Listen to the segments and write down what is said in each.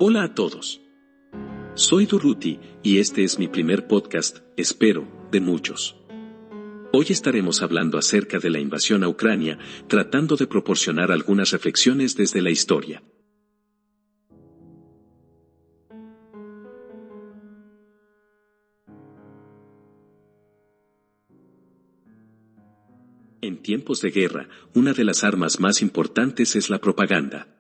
Hola a todos. Soy Durruti y este es mi primer podcast, espero, de muchos. Hoy estaremos hablando acerca de la invasión a Ucrania, tratando de proporcionar algunas reflexiones desde la historia. En tiempos de guerra, una de las armas más importantes es la propaganda.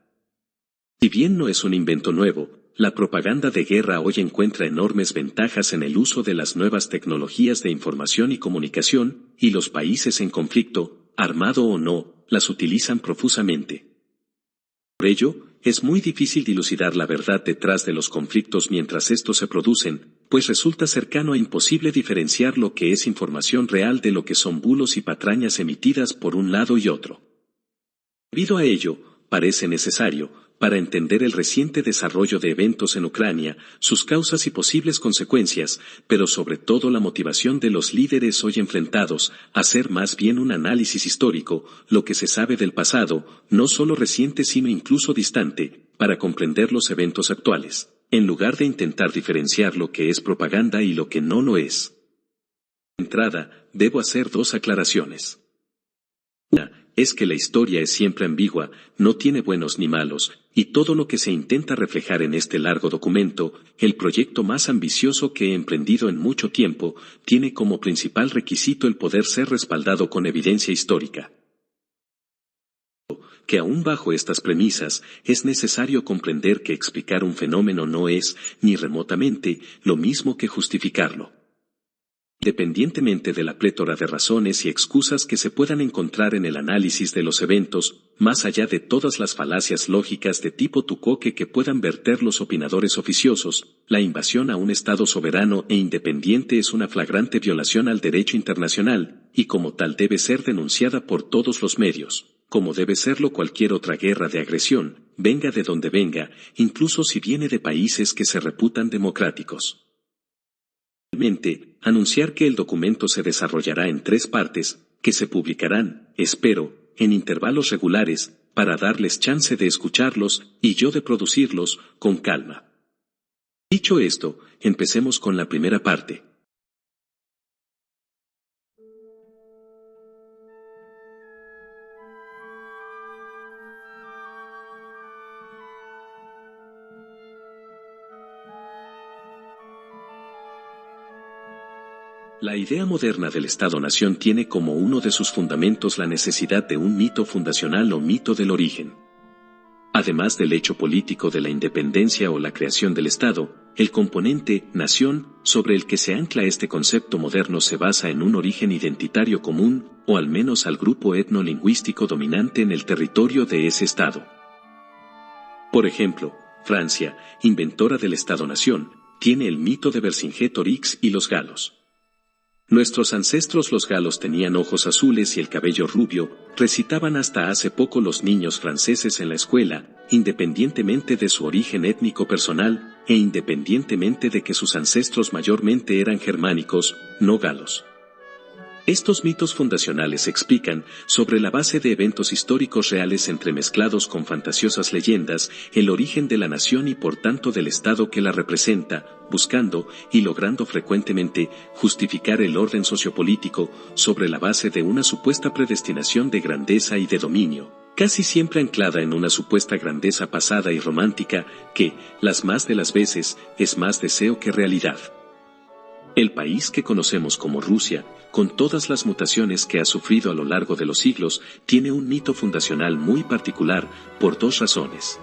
Si bien no es un invento nuevo, la propaganda de guerra hoy encuentra enormes ventajas en el uso de las nuevas tecnologías de información y comunicación, y los países en conflicto, armado o no, las utilizan profusamente. Por ello, es muy difícil dilucidar la verdad detrás de los conflictos mientras estos se producen, pues resulta cercano a imposible diferenciar lo que es información real de lo que son bulos y patrañas emitidas por un lado y otro. Debido a ello, parece necesario, para entender el reciente desarrollo de eventos en Ucrania, sus causas y posibles consecuencias, pero sobre todo la motivación de los líderes hoy enfrentados, hacer más bien un análisis histórico, lo que se sabe del pasado, no solo reciente sino incluso distante, para comprender los eventos actuales, en lugar de intentar diferenciar lo que es propaganda y lo que no lo es. De entrada, debo hacer dos aclaraciones. Una, es que la historia es siempre ambigua, no tiene buenos ni malos, y todo lo que se intenta reflejar en este largo documento, el proyecto más ambicioso que he emprendido en mucho tiempo, tiene como principal requisito el poder ser respaldado con evidencia histórica. Que aún bajo estas premisas, es necesario comprender que explicar un fenómeno no es, ni remotamente, lo mismo que justificarlo. Independientemente de la plétora de razones y excusas que se puedan encontrar en el análisis de los eventos, más allá de todas las falacias lógicas de tipo tucoque que puedan verter los opinadores oficiosos, la invasión a un Estado soberano e independiente es una flagrante violación al derecho internacional, y como tal debe ser denunciada por todos los medios, como debe serlo cualquier otra guerra de agresión, venga de donde venga, incluso si viene de países que se reputan democráticos. Finalmente, anunciar que el documento se desarrollará en 3 partes, que se publicarán, espero, en intervalos regulares, para darles chance de escucharlos, y yo de producirlos, con calma. Dicho esto, empecemos con la primera parte. La idea moderna del Estado-nación tiene como uno de sus fundamentos la necesidad de un mito fundacional o mito del origen. Además del hecho político de la independencia o la creación del Estado, el componente nación sobre el que se ancla este concepto moderno se basa en un origen identitario común, o al menos al grupo etnolingüístico dominante en el territorio de ese Estado. Por ejemplo, Francia, inventora del Estado-nación, tiene el mito de Vercingétorix y los galos. Nuestros ancestros los galos tenían ojos azules y el cabello rubio, recitaban hasta hace poco los niños franceses en la escuela, independientemente de su origen étnico personal, e independientemente de que sus ancestros mayormente eran germánicos, no galos. Estos mitos fundacionales explican, sobre la base de eventos históricos reales entremezclados con fantasiosas leyendas, el origen de la nación y por tanto del Estado que la representa, buscando, y logrando frecuentemente, justificar el orden sociopolítico, sobre la base de una supuesta predestinación de grandeza y de dominio, casi siempre anclada en una supuesta grandeza pasada y romántica, que, las más de las veces, es más deseo que realidad. El país que conocemos como Rusia, con todas las mutaciones que ha sufrido a lo largo de los siglos, tiene un mito fundacional muy particular, por 2 razones.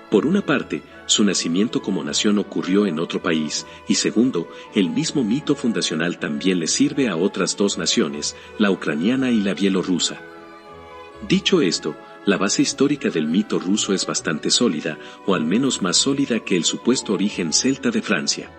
Por una parte, su nacimiento como nación ocurrió en otro país, y segundo, el mismo mito fundacional también le sirve a otras 2 naciones, la ucraniana y la bielorrusa. Dicho esto, la base histórica del mito ruso es bastante sólida, o al menos más sólida que el supuesto origen celta de Francia.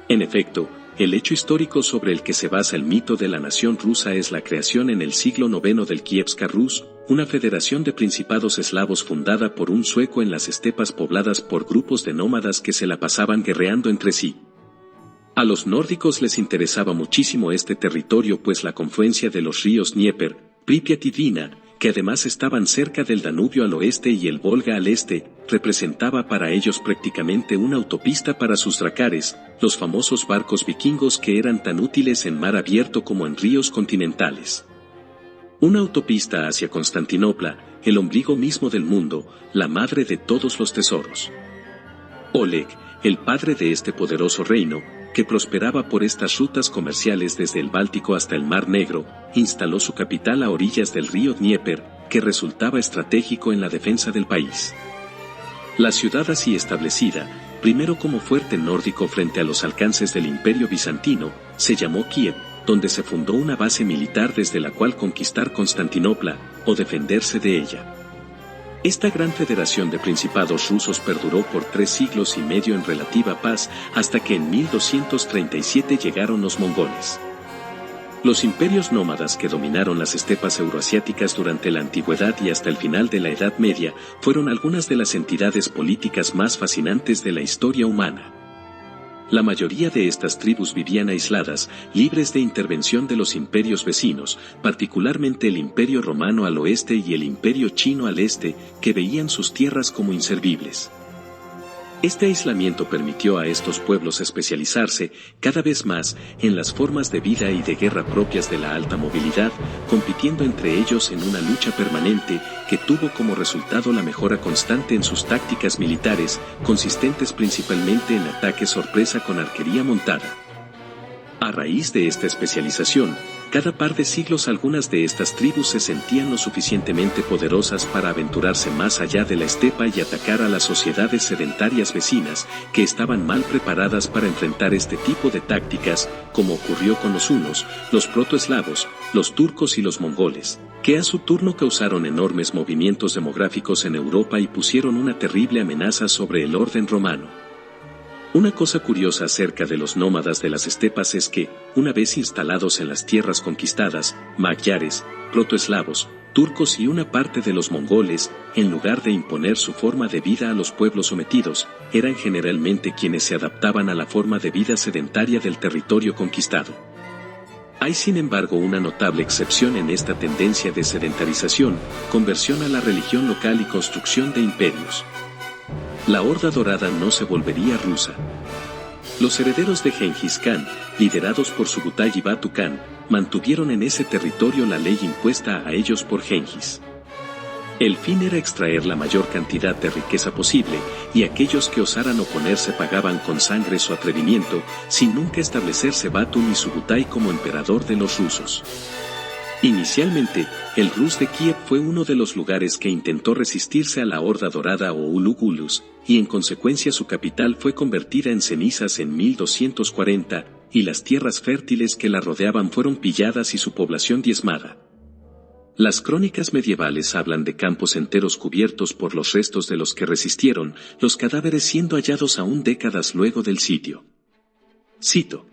En efecto, el hecho histórico sobre el que se basa el mito de la nación rusa es la creación en el siglo IX del Kievska Rus, una federación de principados eslavos fundada por un sueco en las estepas pobladas por grupos de nómadas que se la pasaban guerreando entre sí. A los nórdicos les interesaba muchísimo este territorio pues la confluencia de los ríos Dnieper, Pripyat y Dvina, que además estaban cerca del Danubio al oeste y el Volga al este, representaba para ellos prácticamente una autopista para sus dracares, los famosos barcos vikingos que eran tan útiles en mar abierto como en ríos continentales. Una autopista hacia Constantinopla, el ombligo mismo del mundo, la madre de todos los tesoros. Oleg, el padre de este poderoso reino, que prosperaba por estas rutas comerciales desde el Báltico hasta el Mar Negro, instaló su capital a orillas del río Dnieper, que resultaba estratégico en la defensa del país. La ciudad así establecida, primero como fuerte nórdico frente a los alcances del Imperio Bizantino, se llamó Kiev, donde se fundó una base militar desde la cual conquistar Constantinopla, o defenderse de ella. Esta gran federación de principados rusos perduró por 3 siglos y medio en relativa paz, hasta que en 1237 llegaron los mongoles. Los imperios nómadas que dominaron las estepas euroasiáticas durante la antigüedad y hasta el final de la Edad Media fueron algunas de las entidades políticas más fascinantes de la historia humana. La mayoría de estas tribus vivían aisladas, libres de intervención de los imperios vecinos, particularmente el Imperio Romano al oeste y el Imperio Chino al este, que veían sus tierras como inservibles. Este aislamiento permitió a estos pueblos especializarse, cada vez más, en las formas de vida y de guerra propias de la alta movilidad, compitiendo entre ellos en una lucha permanente que tuvo como resultado la mejora constante en sus tácticas militares, consistentes principalmente en ataques sorpresa con arquería montada. A raíz de esta especialización, cada par de siglos algunas de estas tribus se sentían lo suficientemente poderosas para aventurarse más allá de la estepa y atacar a las sociedades sedentarias vecinas, que estaban mal preparadas para enfrentar este tipo de tácticas, como ocurrió con los hunos, los protoeslavos, los turcos y los mongoles, que a su turno causaron enormes movimientos demográficos en Europa y pusieron una terrible amenaza sobre el orden romano. Una cosa curiosa acerca de los nómadas de las estepas es que, una vez instalados en las tierras conquistadas, magyares, protoeslavos, turcos y una parte de los mongoles, en lugar de imponer su forma de vida a los pueblos sometidos, eran generalmente quienes se adaptaban a la forma de vida sedentaria del territorio conquistado. Hay sin embargo una notable excepción en esta tendencia de sedentarización, conversión a la religión local y construcción de imperios. La Horda Dorada no se volvería rusa. Los herederos de Gengis Khan, liderados por Subutai y Batu Khan, mantuvieron en ese territorio la ley impuesta a ellos por Gengis. El fin era extraer la mayor cantidad de riqueza posible, y aquellos que osaran oponerse pagaban con sangre su atrevimiento, sin nunca establecerse Batu ni Subutai como emperador de los rusos. Inicialmente, el Rus de Kiev fue uno de los lugares que intentó resistirse a la Horda Dorada o Ulugh-Ulus, y en consecuencia su capital fue convertida en cenizas en 1240, y las tierras fértiles que la rodeaban fueron pilladas y su población diezmada. Las crónicas medievales hablan de campos enteros cubiertos por los restos de los que resistieron, los cadáveres siendo hallados aún décadas luego del sitio. Cito: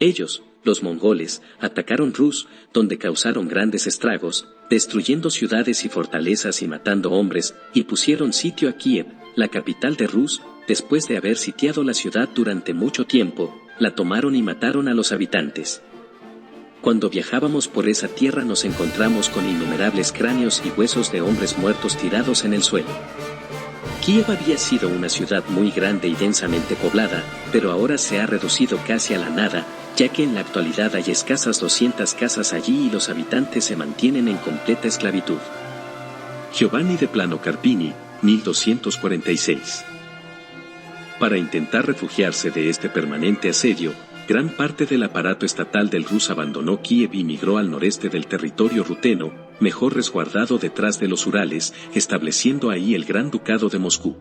ellos, los mongoles, atacaron Rus, donde causaron grandes estragos, destruyendo ciudades y fortalezas y matando hombres, y pusieron sitio a Kiev, la capital de Rus. Después de haber sitiado la ciudad durante mucho tiempo, la tomaron y mataron a los habitantes. Cuando viajábamos por esa tierra nos encontramos con innumerables cráneos y huesos de hombres muertos tirados en el suelo. Kiev había sido una ciudad muy grande y densamente poblada, pero ahora se ha reducido casi a la nada, ya que en la actualidad hay escasas 200 casas allí y los habitantes se mantienen en completa esclavitud. Giovanni de Plano Carpini, 1246. Para intentar refugiarse de este permanente asedio, gran parte del aparato estatal del Rus abandonó Kiev y migró al noreste del territorio ruteno, mejor resguardado detrás de los Urales, estableciendo ahí el Gran Ducado de Moscú.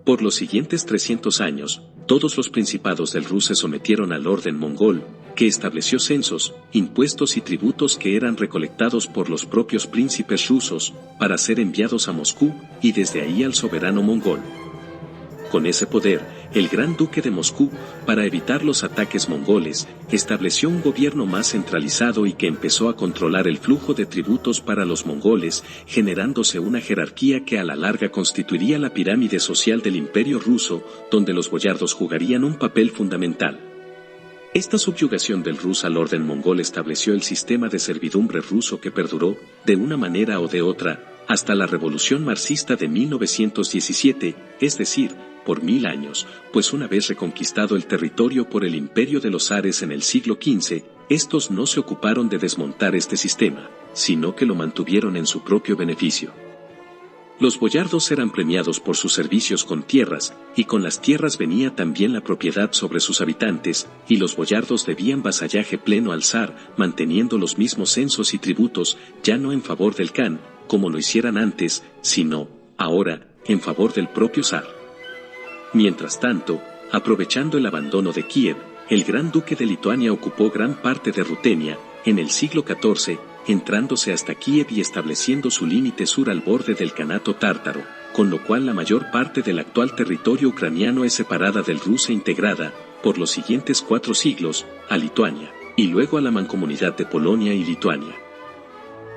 Por los siguientes 300 años, todos los principados del Rus se sometieron al orden mongol, que estableció censos, impuestos y tributos que eran recolectados por los propios príncipes rusos, para ser enviados a Moscú, y desde ahí al soberano mongol. Con ese poder, el Gran Duque de Moscú, para evitar los ataques mongoles, estableció un gobierno más centralizado y que empezó a controlar el flujo de tributos para los mongoles, generándose una jerarquía que a la larga constituiría la pirámide social del Imperio ruso, donde los boyardos jugarían un papel fundamental. Esta subyugación del Rus al orden mongol estableció el sistema de servidumbre ruso que perduró, de una manera o de otra, hasta la Revolución Marxista de 1917, es decir, por 1000 años, pues una vez reconquistado el territorio por el imperio de los zares en el siglo XV, estos no se ocuparon de desmontar este sistema, sino que lo mantuvieron en su propio beneficio. Los boyardos eran premiados por sus servicios con tierras, y con las tierras venía también la propiedad sobre sus habitantes, y los boyardos debían vasallaje pleno al zar, manteniendo los mismos censos y tributos, ya no en favor del Khan, como lo hicieran antes, sino, ahora, en favor del propio zar. Mientras tanto, aprovechando el abandono de Kiev, el gran duque de Lituania ocupó gran parte de Rutenia, en el siglo XIV, entrándose hasta Kiev y estableciendo su límite sur al borde del Kanato tártaro, con lo cual la mayor parte del actual territorio ucraniano es separada del Rus e integrada, por los siguientes 4 siglos, a Lituania, y luego a la mancomunidad de Polonia y Lituania.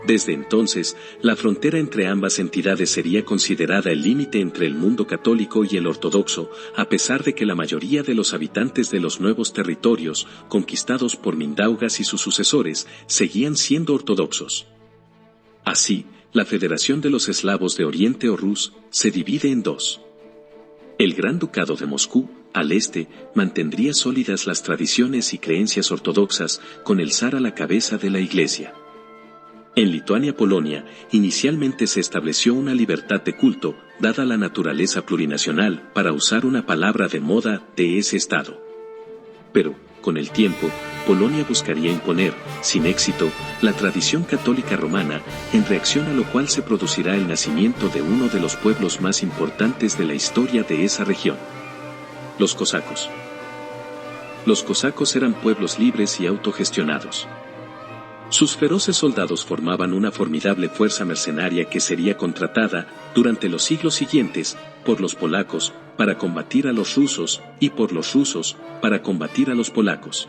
Desde entonces, la frontera entre ambas entidades sería considerada el límite entre el mundo católico y el ortodoxo, a pesar de que la mayoría de los habitantes de los nuevos territorios, conquistados por Mindaugas y sus sucesores, seguían siendo ortodoxos. Así, la Federación de los Eslavos de Oriente o Rus, se divide en 2. El Gran Ducado de Moscú, al este, mantendría sólidas las tradiciones y creencias ortodoxas, con el zar a la cabeza de la Iglesia. En Lituania-Polonia, inicialmente se estableció una libertad de culto, dada la naturaleza plurinacional, para usar una palabra de moda de ese estado. Pero, con el tiempo, Polonia buscaría imponer, sin éxito, la tradición católica romana, en reacción a lo cual se producirá el nacimiento de uno de los pueblos más importantes de la historia de esa región: los cosacos. Los cosacos eran pueblos libres y autogestionados. Sus feroces soldados formaban una formidable fuerza mercenaria que sería contratada, durante los siglos siguientes, por los polacos, para combatir a los rusos, y por los rusos, para combatir a los polacos.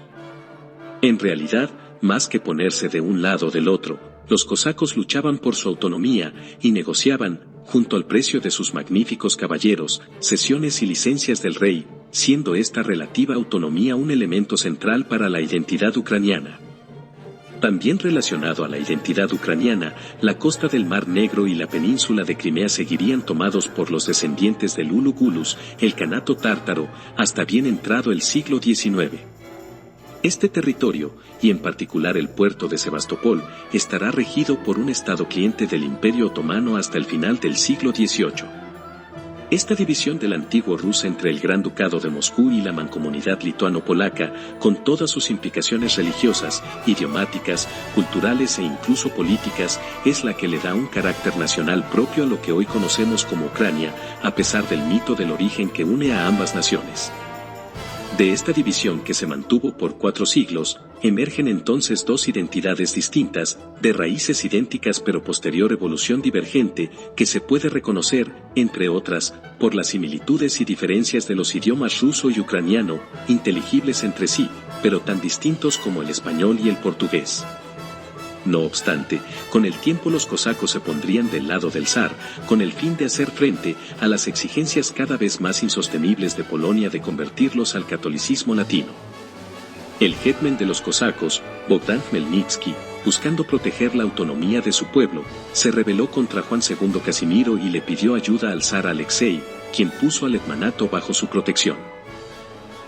En realidad, más que ponerse de un lado o del otro, los cosacos luchaban por su autonomía, y negociaban, junto al precio de sus magníficos caballeros, cesiones y licencias del rey, siendo esta relativa autonomía un elemento central para la identidad ucraniana. También relacionado a la identidad ucraniana, la costa del Mar Negro y la península de Crimea seguirían tomados por los descendientes del Ulu-Gulus, el Kanato tártaro, hasta bien entrado el siglo XIX. Este territorio, y en particular el puerto de Sebastopol, estará regido por un estado cliente del Imperio Otomano hasta el final del siglo XVIII. Esta división del antiguo Rus entre el Gran Ducado de Moscú y la mancomunidad lituano-polaca, con todas sus implicaciones religiosas, idiomáticas, culturales e incluso políticas, es la que le da un carácter nacional propio a lo que hoy conocemos como Ucrania, a pesar del mito del origen que une a ambas naciones. De esta división que se mantuvo por 4 siglos, emergen entonces 2 identidades distintas, de raíces idénticas pero posterior evolución divergente, que se puede reconocer, entre otras, por las similitudes y diferencias de los idiomas ruso y ucraniano, inteligibles entre sí, pero tan distintos como el español y el portugués. No obstante, con el tiempo los cosacos se pondrían del lado del zar, con el fin de hacer frente a las exigencias cada vez más insostenibles de Polonia de convertirlos al catolicismo latino. El hetman de los cosacos, Bogdan Khmelnytsky, buscando proteger la autonomía de su pueblo, se rebeló contra Juan II Casimiro y le pidió ayuda al zar Alexei, quien puso al hetmanato bajo su protección.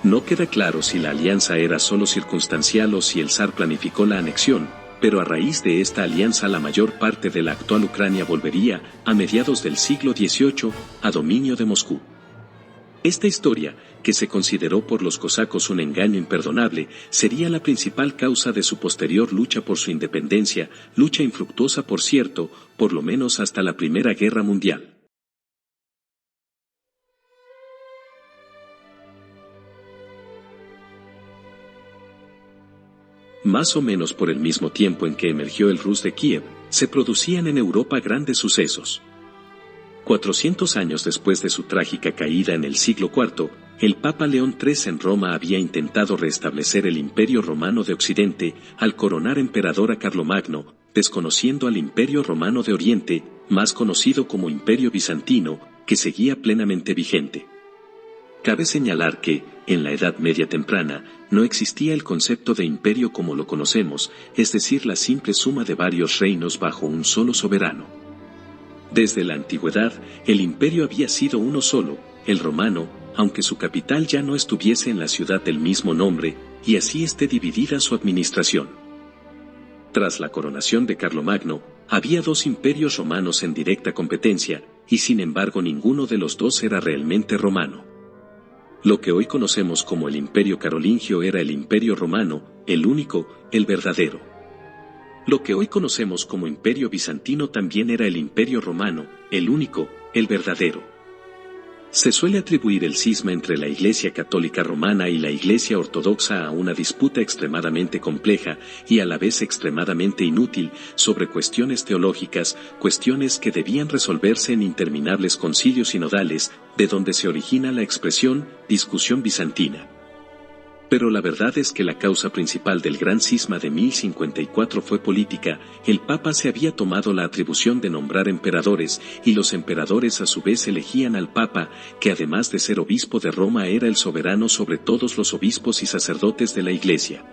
No queda claro si la alianza era solo circunstancial o si el zar planificó la anexión, pero a raíz de esta alianza la mayor parte de la actual Ucrania volvería, a mediados del siglo XVIII, a dominio de Moscú. Esta historia, que se consideró por los cosacos un engaño imperdonable, sería la principal causa de su posterior lucha por su independencia, lucha infructuosa por cierto, por lo menos hasta la Primera Guerra Mundial. Más o menos por el mismo tiempo en que emergió el Rus de Kiev, se producían en Europa grandes sucesos. 400 años después de su trágica caída en el siglo IV, el Papa León III en Roma había intentado restablecer el Imperio Romano de Occidente, al coronar emperador a Carlomagno, desconociendo al Imperio Romano de Oriente, más conocido como Imperio Bizantino, que seguía plenamente vigente. Cabe señalar que, en la Edad Media temprana, no existía el concepto de imperio como lo conocemos, es decir, la simple suma de varios reinos bajo un solo soberano. Desde la antigüedad, el imperio había sido uno solo, el romano, aunque su capital ya no estuviese en la ciudad del mismo nombre, y así esté dividida su administración. Tras la coronación de Carlomagno, había dos imperios romanos en directa competencia, y sin embargo ninguno de los dos era realmente romano. Lo que hoy conocemos como el Imperio Carolingio era el Imperio Romano, el único, el verdadero. Lo que hoy conocemos como Imperio Bizantino también era el Imperio Romano, el único, el verdadero. Se suele atribuir el cisma entre la Iglesia Católica Romana y la Iglesia Ortodoxa a una disputa extremadamente compleja y a la vez extremadamente inútil sobre cuestiones teológicas, cuestiones que debían resolverse en interminables concilios sinodales, de donde se origina la expresión discusión bizantina. Pero la verdad es que la causa principal del gran cisma de 1054 fue política. El Papa se había tomado la atribución de nombrar emperadores, y los emperadores a su vez elegían al Papa, que además de ser obispo de Roma era el soberano sobre todos los obispos y sacerdotes de la Iglesia.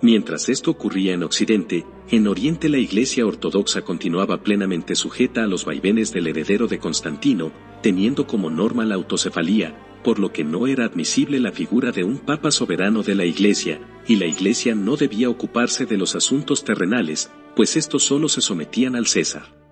Mientras esto ocurría en Occidente, en Oriente la Iglesia Ortodoxa continuaba plenamente sujeta a los vaivenes del heredero de Constantino, teniendo como norma la autocefalía, por lo que no era admisible la figura de un papa soberano de la Iglesia, y la Iglesia no debía ocuparse de los asuntos terrenales, pues estos solo se sometían al César.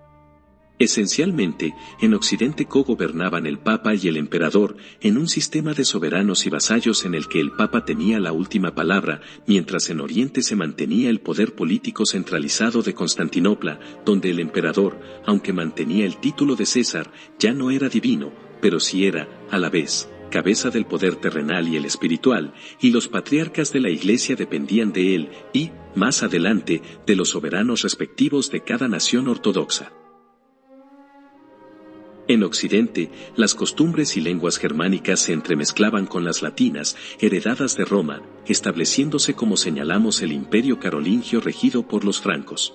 Esencialmente, en Occidente cogobernaban el Papa y el Emperador, en un sistema de soberanos y vasallos en el que el Papa tenía la última palabra, mientras en Oriente se mantenía el poder político centralizado de Constantinopla, donde el Emperador, aunque mantenía el título de César, ya no era divino, pero sí era, a la vez, cabeza del poder terrenal y el espiritual, y los patriarcas de la Iglesia dependían de él, y, más adelante, de los soberanos respectivos de cada nación ortodoxa. En Occidente, las costumbres y lenguas germánicas se entremezclaban con las latinas, heredadas de Roma, estableciéndose como señalamos el Imperio Carolingio regido por los francos.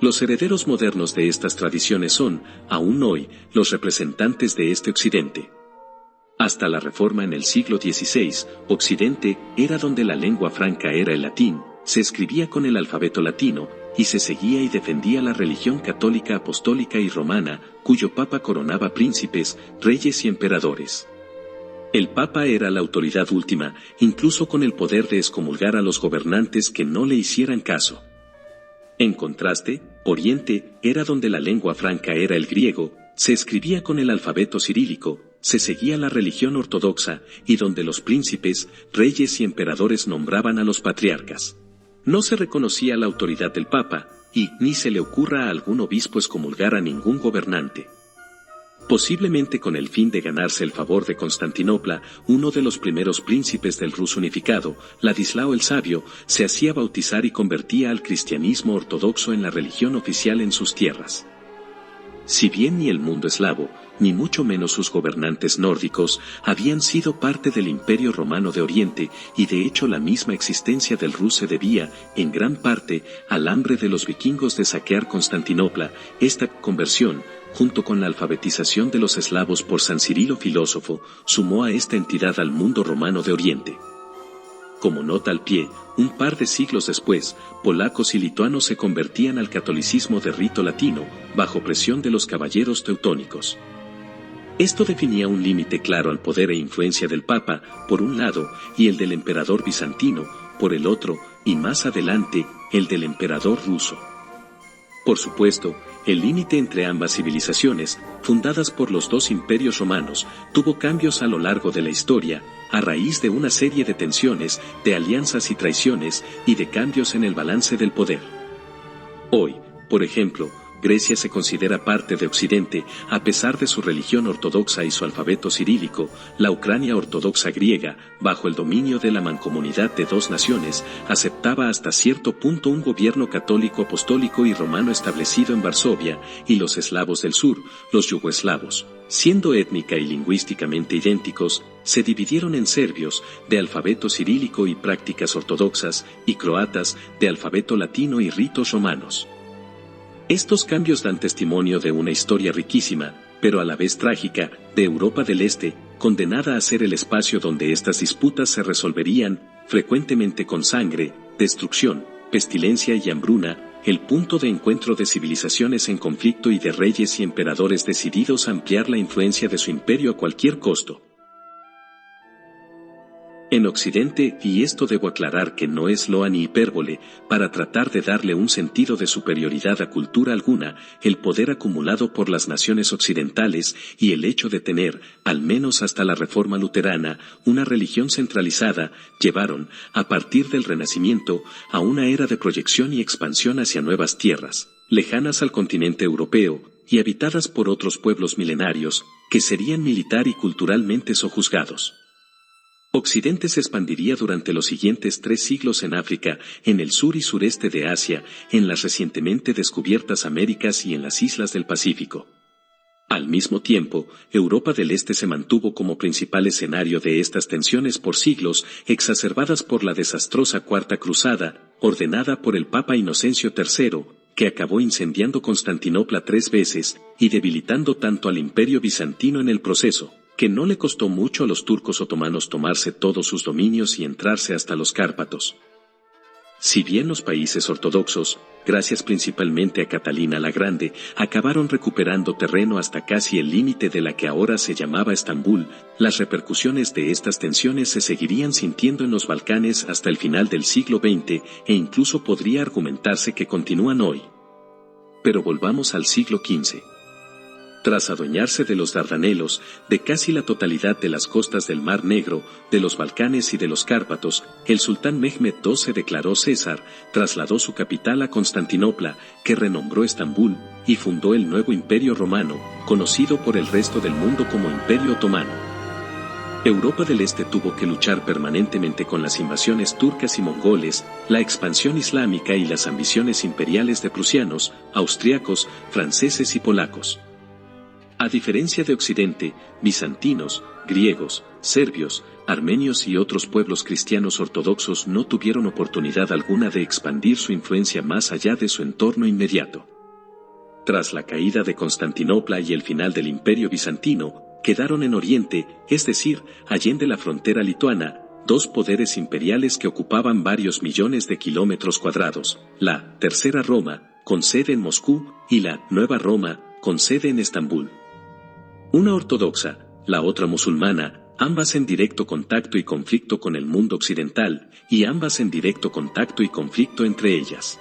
Los herederos modernos de estas tradiciones son, aún hoy, los representantes de este Occidente. Hasta la Reforma en el siglo XVI, Occidente era donde la lengua franca era el latín, se escribía con el alfabeto latino, y se seguía y defendía la religión católica apostólica y romana, cuyo papa coronaba príncipes, reyes y emperadores. El papa era la autoridad última, incluso con el poder de excomulgar a los gobernantes que no le hicieran caso. En contraste, Oriente era donde la lengua franca era el griego, se escribía con el alfabeto cirílico, se seguía la religión ortodoxa, y donde los príncipes, reyes y emperadores nombraban a los patriarcas. No se reconocía la autoridad del Papa, y ni se le ocurra a algún obispo excomulgar a ningún gobernante. Posiblemente con el fin de ganarse el favor de Constantinopla, uno de los primeros príncipes del Rus unificado, Ladislao el Sabio, se hacía bautizar y convertía al cristianismo ortodoxo en la religión oficial en sus tierras. Si bien ni el mundo eslavo, ni mucho menos sus gobernantes nórdicos, habían sido parte del Imperio Romano de Oriente, y de hecho la misma existencia del Rus se debía, en gran parte, al hambre de los vikingos de saquear Constantinopla, esta conversión, junto con la alfabetización de los eslavos por San Cirilo filósofo, sumó a esta entidad al mundo romano de Oriente. Como nota al pie, un par de siglos después, polacos y lituanos se convertían al catolicismo de rito latino, bajo presión de los caballeros teutónicos. Esto definía un límite claro al poder e influencia del Papa, por un lado, y el del emperador bizantino, por el otro, y más adelante, el del emperador ruso. Por supuesto, el límite entre ambas civilizaciones, fundadas por los dos imperios romanos, tuvo cambios a lo largo de la historia, a raíz de una serie de tensiones, de alianzas y traiciones, y de cambios en el balance del poder. Hoy, por ejemplo, Grecia se considera parte de Occidente, a pesar de su religión ortodoxa y su alfabeto cirílico. La Ucrania ortodoxa griega, bajo el dominio de la mancomunidad de dos naciones, aceptaba hasta cierto punto un gobierno católico apostólico y romano establecido en Varsovia, y los eslavos del sur, los yugoslavos, siendo étnica y lingüísticamente idénticos, se dividieron en serbios, de alfabeto cirílico y prácticas ortodoxas, y croatas, de alfabeto latino y ritos romanos. Estos cambios dan testimonio de una historia riquísima, pero a la vez trágica, de Europa del Este, condenada a ser el espacio donde estas disputas se resolverían, frecuentemente con sangre, destrucción, pestilencia y hambruna, el punto de encuentro de civilizaciones en conflicto y de reyes y emperadores decididos a ampliar la influencia de su imperio a cualquier costo. En Occidente, y esto debo aclarar que no es loa ni hipérbole, para tratar de darle un sentido de superioridad a cultura alguna, el poder acumulado por las naciones occidentales y el hecho de tener, al menos hasta la Reforma luterana, una religión centralizada, llevaron, a partir del Renacimiento, a una era de proyección y expansión hacia nuevas tierras, lejanas al continente europeo, y habitadas por otros pueblos milenarios, que serían militar y culturalmente sojuzgados. Occidente se expandiría durante los siguientes 3 siglos en África, en el sur y sureste de Asia, en las recientemente descubiertas Américas y en las islas del Pacífico. Al mismo tiempo, Europa del Este se mantuvo como principal escenario de estas tensiones por siglos, exacerbadas por la desastrosa Cuarta Cruzada, ordenada por el Papa Inocencio III, que acabó incendiando Constantinopla 3 veces, y debilitando tanto al Imperio bizantino en el proceso, que no le costó mucho a los turcos otomanos tomarse todos sus dominios y entrarse hasta los Cárpatos. Si bien los países ortodoxos, gracias principalmente a Catalina la Grande, acabaron recuperando terreno hasta casi el límite de la que ahora se llamaba Estambul, las repercusiones de estas tensiones se seguirían sintiendo en los Balcanes hasta el final del siglo XX e incluso podría argumentarse que continúan hoy. Pero volvamos al siglo XV. Tras adueñarse de los Dardanelos, de casi la totalidad de las costas del Mar Negro, de los Balcanes y de los Cárpatos, el sultán Mehmed II se declaró César, trasladó su capital a Constantinopla, que renombró Estambul, y fundó el nuevo Imperio Romano, conocido por el resto del mundo como Imperio Otomano. Europa del Este tuvo que luchar permanentemente con las invasiones turcas y mongoles, la expansión islámica y las ambiciones imperiales de prusianos, austriacos, franceses y polacos. A diferencia de Occidente, bizantinos, griegos, serbios, armenios y otros pueblos cristianos ortodoxos no tuvieron oportunidad alguna de expandir su influencia más allá de su entorno inmediato. Tras la caída de Constantinopla y el final del Imperio bizantino, quedaron en Oriente, es decir, allende la frontera lituana, 2 poderes imperiales que ocupaban varios millones de kilómetros cuadrados, la Tercera Roma, con sede en Moscú, y la Nueva Roma, con sede en Estambul. Una ortodoxa, la otra musulmana, ambas en directo contacto y conflicto con el mundo occidental, y ambas en directo contacto y conflicto entre ellas.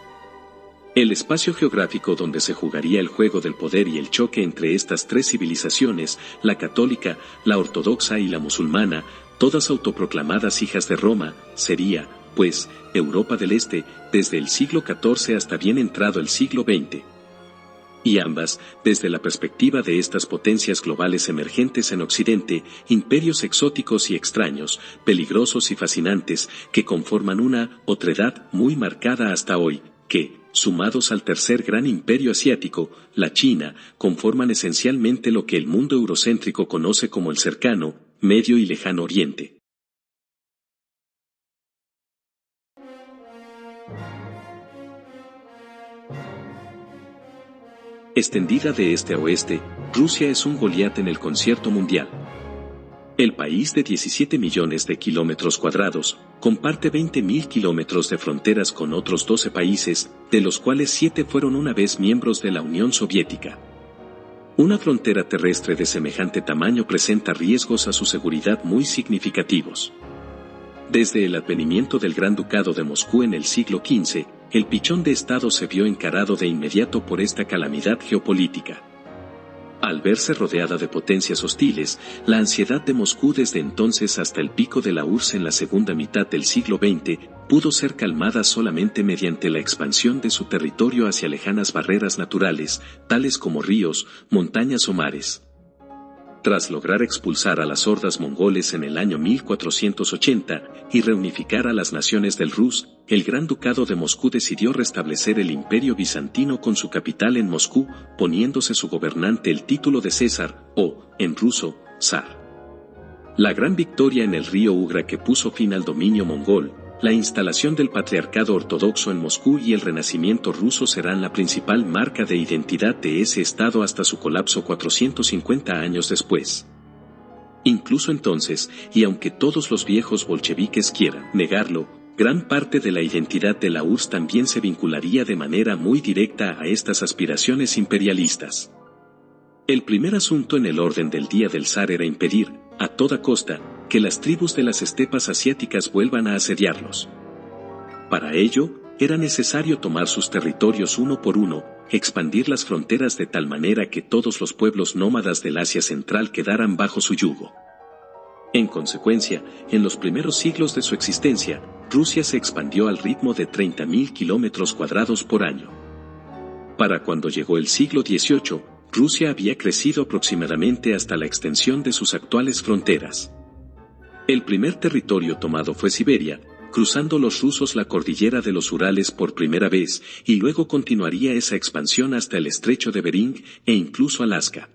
El espacio geográfico donde se jugaría el juego del poder y el choque entre estas 3 civilizaciones, la católica, la ortodoxa y la musulmana, todas autoproclamadas hijas de Roma, sería, pues, Europa del Este, desde el siglo XIV hasta bien entrado el siglo XX. Y ambas, desde la perspectiva de estas potencias globales emergentes en Occidente, imperios exóticos y extraños, peligrosos y fascinantes, que conforman una otredad muy marcada hasta hoy, que, sumados al tercer gran imperio asiático, la China, conforman esencialmente lo que el mundo eurocéntrico conoce como el cercano, medio y lejano Oriente. Extendida de este a oeste, Rusia es un Goliat en el concierto mundial. El país de 17 millones de kilómetros cuadrados, comparte 20.000 kilómetros de fronteras con otros 12 países, de los cuales 7 fueron una vez miembros de la Unión Soviética. Una frontera terrestre de semejante tamaño presenta riesgos a su seguridad muy significativos. Desde el advenimiento del Gran Ducado de Moscú en el siglo XV, el pichón de Estado se vio encarado de inmediato por esta calamidad geopolítica. Al verse rodeada de potencias hostiles, la ansiedad de Moscú desde entonces hasta el pico de la URSS en la segunda mitad del siglo XX, pudo ser calmada solamente mediante la expansión de su territorio hacia lejanas barreras naturales, tales como ríos, montañas o mares. Tras lograr expulsar a las hordas mongoles en el año 1480 y reunificar a las naciones del Rus, el Gran Ducado de Moscú decidió restablecer el Imperio bizantino con su capital en Moscú, poniéndose su gobernante el título de César, o, en ruso, zar. La gran victoria en el río Ugra que puso fin al dominio mongol, la instalación del patriarcado ortodoxo en Moscú y el renacimiento ruso serán la principal marca de identidad de ese estado hasta su colapso 450 años después. Incluso entonces, y aunque todos los viejos bolcheviques quieran negarlo, gran parte de la identidad de la URSS también se vincularía de manera muy directa a estas aspiraciones imperialistas. El primer asunto en el orden del día del zar era impedir, a toda costa, que las tribus de las estepas asiáticas vuelvan a asediarlos. Para ello, era necesario tomar sus territorios uno por uno, expandir las fronteras de tal manera que todos los pueblos nómadas del Asia Central quedaran bajo su yugo. En consecuencia, en los primeros siglos de su existencia, Rusia se expandió al ritmo de 30.000 kilómetros cuadrados por año. Para cuando llegó el siglo XVIII, Rusia había crecido aproximadamente hasta la extensión de sus actuales fronteras. El primer territorio tomado fue Siberia, cruzando los rusos la cordillera de los Urales por primera vez, y luego continuaría esa expansión hasta el estrecho de Bering e incluso Alaska.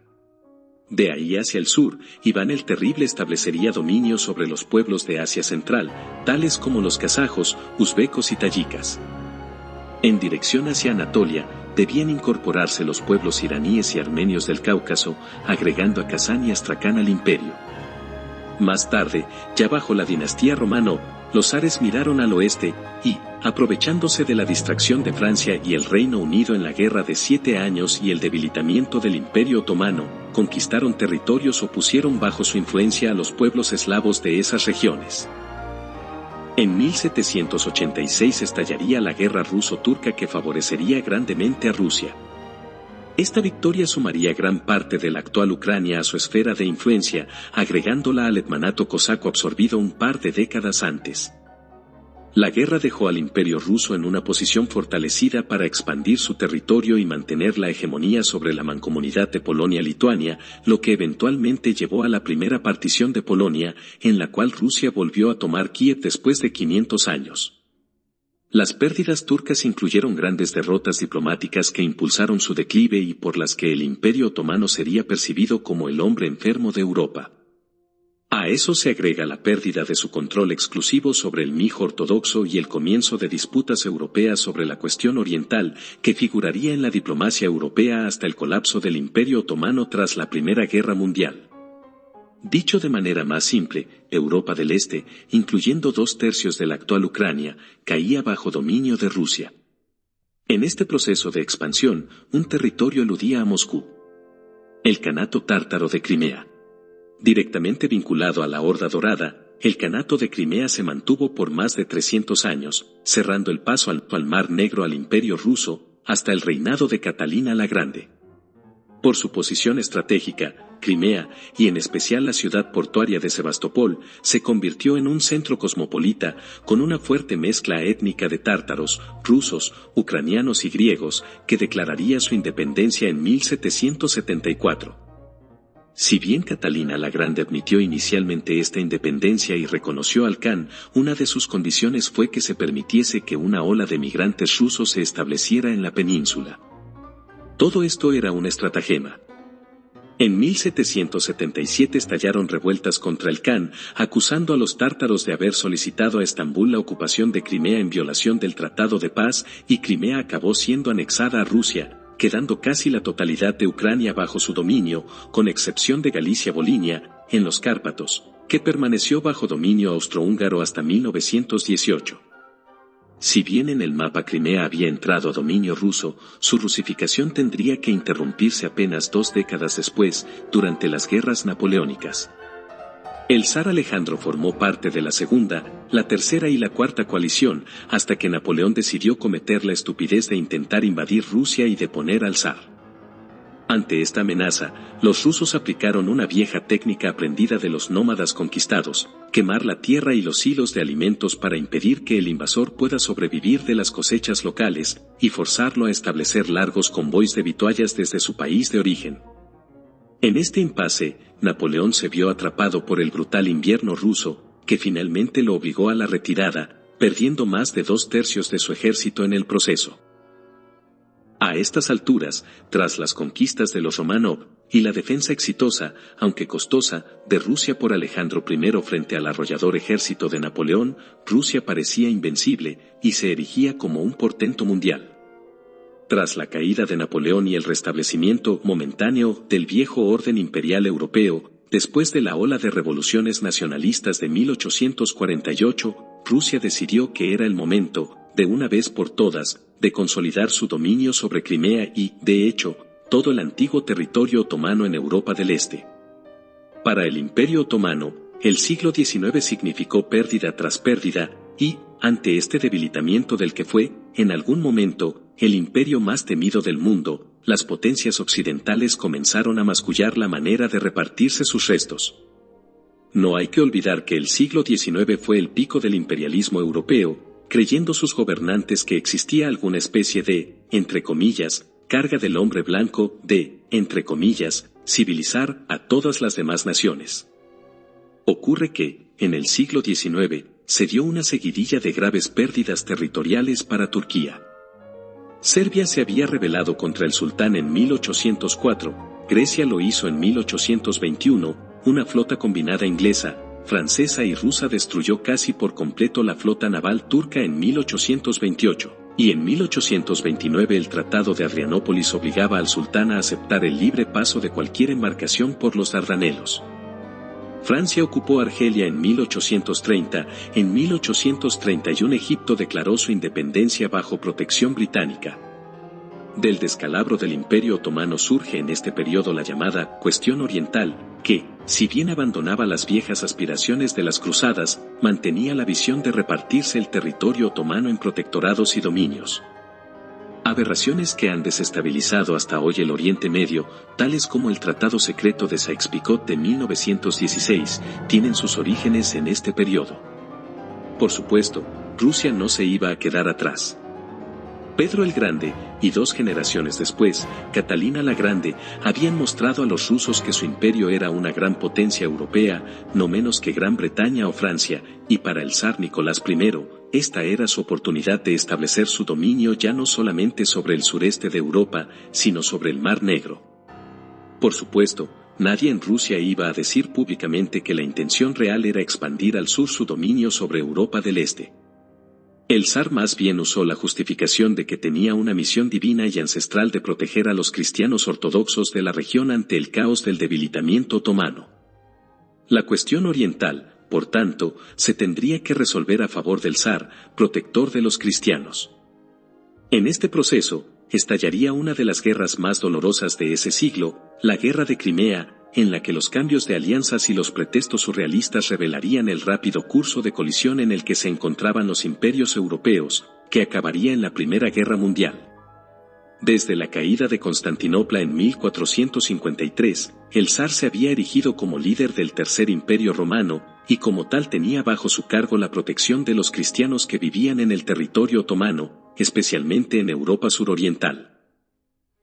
De ahí hacia el sur, Iván el Terrible establecería dominio sobre los pueblos de Asia Central, tales como los kazajos, uzbecos y tayicas. En dirección hacia Anatolia, debían incorporarse los pueblos iraníes y armenios del Cáucaso, agregando a Kazán y Astracán al imperio. Más tarde, ya bajo la dinastía romano, los zares miraron al oeste, y, aprovechándose de la distracción de Francia y el Reino Unido en la Guerra de 7 Años y el debilitamiento del Imperio Otomano, conquistaron territorios o pusieron bajo su influencia a los pueblos eslavos de esas regiones. En 1786 estallaría la guerra ruso-turca que favorecería grandemente a Rusia. Esta victoria sumaría gran parte de la actual Ucrania a su esfera de influencia, agregándola al hetmanato cosaco absorbido un par de décadas antes. La guerra dejó al Imperio ruso en una posición fortalecida para expandir su territorio y mantener la hegemonía sobre la mancomunidad de Polonia-Lituania, lo que eventualmente llevó a la primera partición de Polonia, en la cual Rusia volvió a tomar Kiev después de 500 años. Las pérdidas turcas incluyeron grandes derrotas diplomáticas que impulsaron su declive y por las que el Imperio Otomano sería percibido como el hombre enfermo de Europa. A eso se agrega la pérdida de su control exclusivo sobre el mijo ortodoxo y el comienzo de disputas europeas sobre la cuestión oriental, que figuraría en la diplomacia europea hasta el colapso del Imperio Otomano tras la Primera Guerra Mundial. Dicho de manera más simple, Europa del Este, incluyendo 2/3 de la actual Ucrania, caía bajo dominio de Rusia. En este proceso de expansión, un territorio eludía a Moscú. El Kanato tártaro de Crimea. Directamente vinculado a la Horda Dorada, el Kanato de Crimea se mantuvo por más de 300 años, cerrando el paso al Mar Negro al Imperio ruso, hasta el reinado de Catalina la Grande. Por su posición estratégica, Crimea, y en especial la ciudad portuaria de Sebastopol, se convirtió en un centro cosmopolita, con una fuerte mezcla étnica de tártaros, rusos, ucranianos y griegos, que declararía su independencia en 1774. Si bien Catalina la Grande admitió inicialmente esta independencia y reconoció al Khan, una de sus condiciones fue que se permitiese que una ola de migrantes rusos se estableciera en la península. Todo esto era un estratagema. En 1777 estallaron revueltas contra el Khan, acusando a los tártaros de haber solicitado a Estambul la ocupación de Crimea en violación del Tratado de Paz, y Crimea acabó siendo anexada a Rusia, quedando casi la totalidad de Ucrania bajo su dominio, con excepción de Galicia-Volinia, en los Cárpatos, que permaneció bajo dominio austrohúngaro hasta 1918. Si bien en el mapa Crimea había entrado a dominio ruso, su rusificación tendría que interrumpirse apenas 2 décadas después, durante las guerras napoleónicas. El zar Alejandro formó parte de la segunda, la tercera y la cuarta coalición, hasta que Napoleón decidió cometer la estupidez de intentar invadir Rusia y deponer al zar. Ante esta amenaza, los rusos aplicaron una vieja técnica aprendida de los nómadas conquistados: quemar la tierra y los hilos de alimentos para impedir que el invasor pueda sobrevivir de las cosechas locales, y forzarlo a establecer largos convoys de vituallas desde su país de origen. En este impasse, Napoleón se vio atrapado por el brutal invierno ruso, que finalmente lo obligó a la retirada, perdiendo más de 2/3 de su ejército en el proceso. A estas alturas, tras las conquistas de los Románov, y la defensa exitosa, aunque costosa, de Rusia por Alejandro I frente al arrollador ejército de Napoleón, Rusia parecía invencible, y se erigía como un portento mundial. Tras la caída de Napoleón y el restablecimiento momentáneo del viejo orden imperial europeo, después de la ola de revoluciones nacionalistas de 1848, Rusia decidió que era el momento, de una vez por todas, de consolidar su dominio sobre Crimea y, de hecho, todo el antiguo territorio otomano en Europa del Este. Para el Imperio Otomano, el siglo XIX significó pérdida tras pérdida, y, ante este debilitamiento del que fue, en algún momento, el imperio más temido del mundo, las potencias occidentales comenzaron a mascullar la manera de repartirse sus restos. No hay que olvidar que el siglo XIX fue el pico del imperialismo europeo, creyendo sus gobernantes que existía alguna especie de, entre comillas, carga del hombre blanco de, entre comillas, civilizar a todas las demás naciones. Ocurre que, en el siglo XIX, se dio una seguidilla de graves pérdidas territoriales para Turquía. Serbia se había rebelado contra el sultán en 1804, Grecia lo hizo en 1821, una flota combinada inglesa, francesa y rusa destruyó casi por completo la flota naval turca en 1828, y en 1829 el Tratado de Adrianópolis obligaba al sultán a aceptar el libre paso de cualquier embarcación por los Dardanelos. Francia ocupó Argelia en 1830, en 1831 Egipto declaró su independencia bajo protección británica. Del descalabro del Imperio Otomano surge en este periodo la llamada Cuestión Oriental, que, si bien abandonaba las viejas aspiraciones de las cruzadas, mantenía la visión de repartirse el territorio otomano en protectorados y dominios. Aberraciones que han desestabilizado hasta hoy el Oriente Medio, tales como el Tratado Secreto de Sykes-Picot de 1916, tienen sus orígenes en este periodo. Por supuesto, Rusia no se iba a quedar atrás. Pedro el Grande, y 2 generaciones después, Catalina la Grande, habían mostrado a los rusos que su imperio era una gran potencia europea, no menos que Gran Bretaña o Francia, y para el zar Nicolás I, esta era su oportunidad de establecer su dominio ya no solamente sobre el sureste de Europa, sino sobre el Mar Negro. Por supuesto, nadie en Rusia iba a decir públicamente que la intención real era expandir al sur su dominio sobre Europa del Este. El zar más bien usó la justificación de que tenía una misión divina y ancestral de proteger a los cristianos ortodoxos de la región ante el caos del debilitamiento otomano. La cuestión oriental, por tanto, se tendría que resolver a favor del zar, protector de los cristianos. En este proceso, estallaría una de las guerras más dolorosas de ese siglo, la Guerra de Crimea, en la que los cambios de alianzas y los pretextos surrealistas revelarían el rápido curso de colisión en el que se encontraban los imperios europeos, que acabaría en la Primera Guerra Mundial. Desde la caída de Constantinopla en 1453, el zar se había erigido como líder del Tercer Imperio Romano, y como tal tenía bajo su cargo la protección de los cristianos que vivían en el territorio otomano, especialmente en Europa suroriental.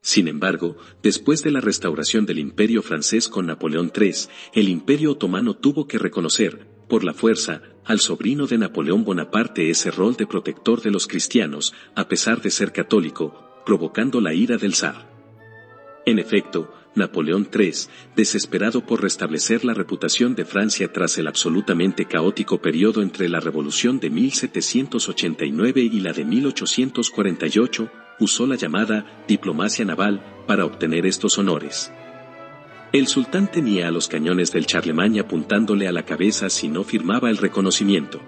Sin embargo, después de la restauración del Imperio francés con Napoleón III, el Imperio otomano tuvo que reconocer, por la fuerza, al sobrino de Napoleón Bonaparte ese rol de protector de los cristianos, a pesar de ser católico, provocando la ira del zar. En efecto, Napoleón III, desesperado por restablecer la reputación de Francia tras el absolutamente caótico periodo entre la Revolución de 1789 y la de 1848, usó la llamada diplomacia naval para obtener estos honores. El sultán tenía a los cañones del Charlemagne apuntándole a la cabeza si no firmaba el reconocimiento.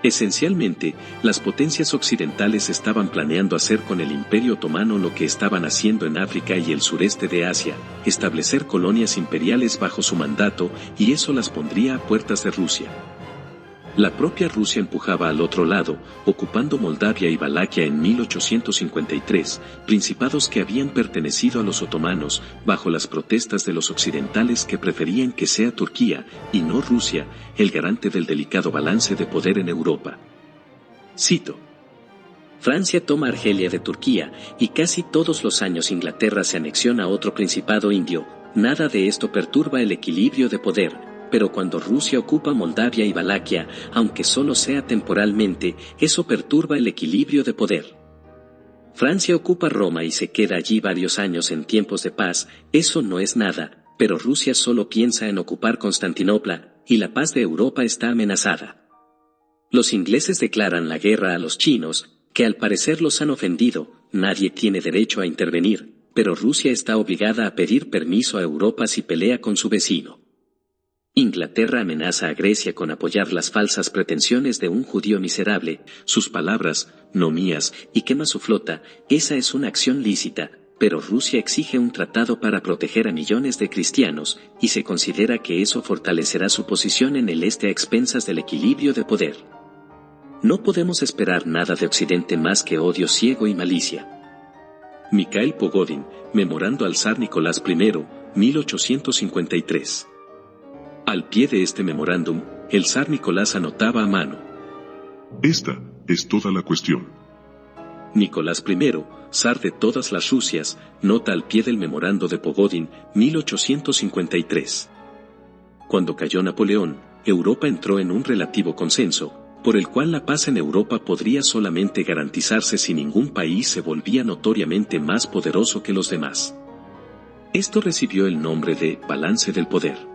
Esencialmente, las potencias occidentales estaban planeando hacer con el Imperio Otomano lo que estaban haciendo en África y el sureste de Asia, establecer colonias imperiales bajo su mandato, y eso las pondría a puertas de Rusia. La propia Rusia empujaba al otro lado, ocupando Moldavia y Valaquia en 1853, principados que habían pertenecido a los otomanos, bajo las protestas de los occidentales que preferían que sea Turquía, y no Rusia, el garante del delicado balance de poder en Europa. Cito: Francia toma Argelia de Turquía, y casi todos los años Inglaterra se anexiona a otro principado indio. Nada de esto perturba el equilibrio de poder. Pero cuando Rusia ocupa Moldavia y Valaquia, aunque solo sea temporalmente, eso perturba el equilibrio de poder. Francia ocupa Roma y se queda allí varios años en tiempos de paz, eso no es nada, pero Rusia solo piensa en ocupar Constantinopla, y la paz de Europa está amenazada. Los ingleses declaran la guerra a los chinos, que al parecer los han ofendido, nadie tiene derecho a intervenir, pero Rusia está obligada a pedir permiso a Europa si pelea con su vecino. Inglaterra amenaza a Grecia con apoyar las falsas pretensiones de un judío miserable, sus palabras, no mías, y quema su flota, esa es una acción lícita, pero Rusia exige un tratado para proteger a millones de cristianos, y se considera que eso fortalecerá su posición en el este a expensas del equilibrio de poder. No podemos esperar nada de Occidente más que odio ciego y malicia. Mikhail Pogodin, memorando al zar Nicolás I, 1853. Al pie de este memorándum, el zar Nicolás anotaba a mano: esta es toda la cuestión. Nicolás I, zar de todas las Rusias, nota al pie del memorando de Pogodin, 1853. Cuando cayó Napoleón, Europa entró en un relativo consenso, por el cual la paz en Europa podría solamente garantizarse si ningún país se volvía notoriamente más poderoso que los demás. Esto recibió el nombre de balance del poder.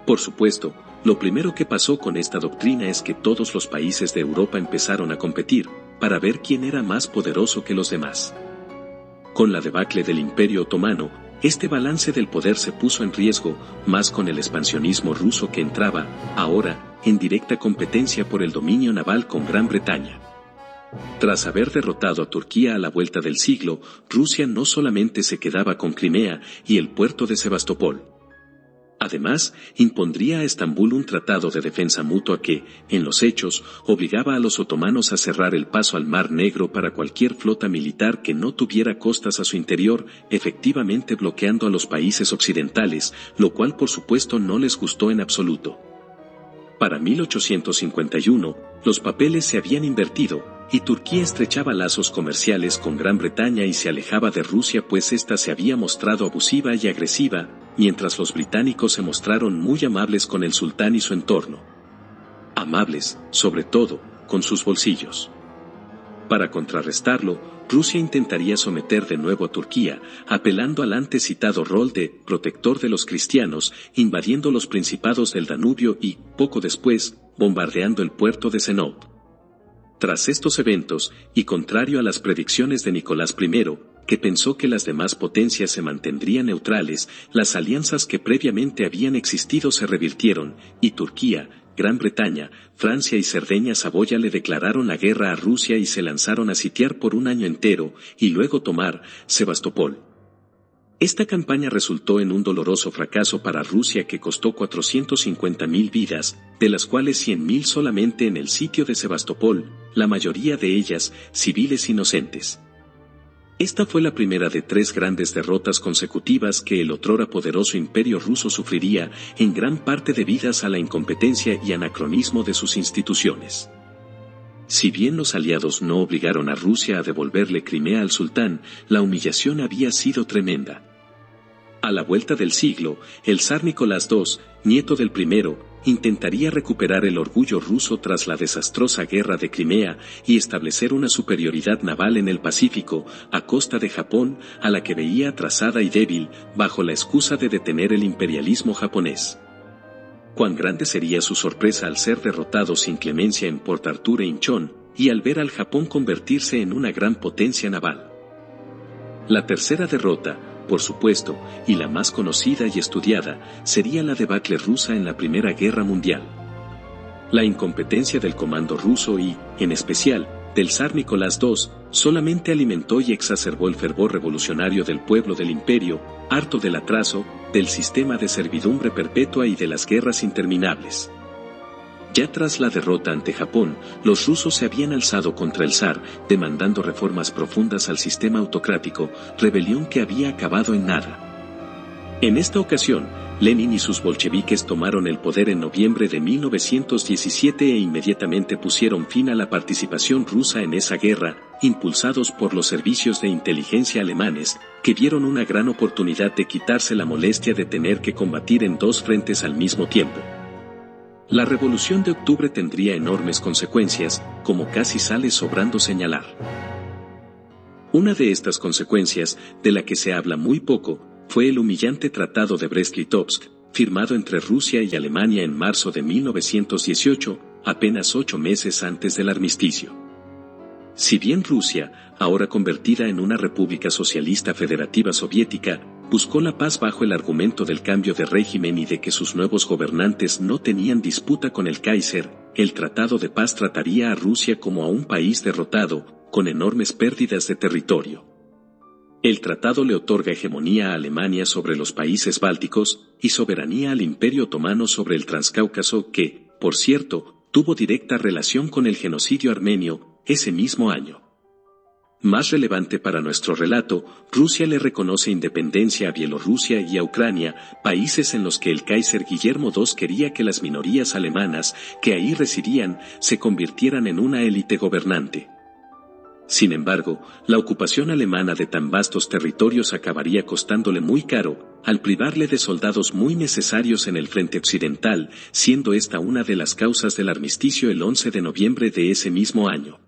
Por supuesto, lo primero que pasó con esta doctrina es que todos los países de Europa empezaron a competir, para ver quién era más poderoso que los demás. Con la debacle del Imperio Otomano, este balance del poder se puso en riesgo, más con el expansionismo ruso que entraba, ahora, en directa competencia por el dominio naval con Gran Bretaña. Tras haber derrotado a Turquía a la vuelta del siglo, Rusia no solamente se quedaba con Crimea y el puerto de Sebastopol. Además, impondría a Estambul un tratado de defensa mutua que, en los hechos, obligaba a los otomanos a cerrar el paso al Mar Negro para cualquier flota militar que no tuviera costas a su interior, efectivamente bloqueando a los países occidentales, lo cual por supuesto no les gustó en absoluto. Para 1851, los papeles se habían invertido, y Turquía estrechaba lazos comerciales con Gran Bretaña y se alejaba de Rusia pues ésta se había mostrado abusiva y agresiva, mientras los británicos se mostraron muy amables con el sultán y su entorno. Amables, sobre todo, con sus bolsillos. Para contrarrestarlo, Rusia intentaría someter de nuevo a Turquía, apelando al antes citado rol de protector de los cristianos, invadiendo los principados del Danubio y, poco después, bombardeando el puerto de Sinop. Tras estos eventos, y contrario a las predicciones de Nicolás I, que pensó que las demás potencias se mantendrían neutrales, las alianzas que previamente habían existido se revirtieron, y Turquía, Gran Bretaña, Francia y Cerdeña Saboya le declararon la guerra a Rusia y se lanzaron a sitiar por un año entero, y luego tomar Sebastopol. Esta campaña resultó en un doloroso fracaso para Rusia que costó 450.000 vidas, de las cuales 100.000 solamente en el sitio de Sebastopol, la mayoría de ellas civiles inocentes. Esta fue la primera de 3 grandes derrotas consecutivas que el otrora poderoso imperio ruso sufriría, en gran parte debidas a la incompetencia y anacronismo de sus instituciones. Si bien los aliados no obligaron a Rusia a devolverle Crimea al sultán, la humillación había sido tremenda. A la vuelta del siglo, el zar Nicolás II, nieto del primero, intentaría recuperar el orgullo ruso tras la desastrosa guerra de Crimea y establecer una superioridad naval en el Pacífico, a costa de Japón, a la que veía atrasada y débil, bajo la excusa de detener el imperialismo japonés. Cuán grande sería su sorpresa al ser derrotado sin clemencia en Port Arthur e Inchon, y al ver al Japón convertirse en una gran potencia naval. La tercera derrota, por supuesto, y la más conocida y estudiada, sería la debacle rusa en la Primera Guerra Mundial. La incompetencia del comando ruso y, en especial, del zar Nicolás II, solamente alimentó y exacerbó el fervor revolucionario del pueblo del imperio, harto del atraso, del sistema de servidumbre perpetua y de las guerras interminables. Ya tras la derrota ante Japón, los rusos se habían alzado contra el zar, demandando reformas profundas al sistema autocrático, rebelión que había acabado en nada. En esta ocasión, Lenin y sus bolcheviques tomaron el poder en noviembre de 1917 e inmediatamente pusieron fin a la participación rusa en esa guerra, impulsados por los servicios de inteligencia alemanes, que vieron una gran oportunidad de quitarse la molestia de tener que combatir en 2 frentes al mismo tiempo. La Revolución de Octubre tendría enormes consecuencias, como casi sale sobrando señalar. Una de estas consecuencias, de la que se habla muy poco, fue el humillante Tratado de Brest-Litovsk, firmado entre Rusia y Alemania en marzo de 1918, apenas 8 meses antes del armisticio. Si bien Rusia, ahora convertida en una república socialista federativa soviética, buscó la paz bajo el argumento del cambio de régimen y de que sus nuevos gobernantes no tenían disputa con el Kaiser. El tratado de paz trataría a Rusia como a un país derrotado, con enormes pérdidas de territorio. El tratado le otorga hegemonía a Alemania sobre los países bálticos y soberanía al Imperio Otomano sobre el Transcáucaso que, por cierto, tuvo directa relación con el genocidio armenio ese mismo año. Más relevante para nuestro relato, Rusia le reconoce independencia a Bielorrusia y a Ucrania, países en los que el Kaiser Guillermo II quería que las minorías alemanas que ahí residían se convirtieran en una élite gobernante. Sin embargo, la ocupación alemana de tan vastos territorios acabaría costándole muy caro, al privarle de soldados muy necesarios en el frente occidental, siendo esta una de las causas del armisticio el 11 de noviembre de ese mismo año.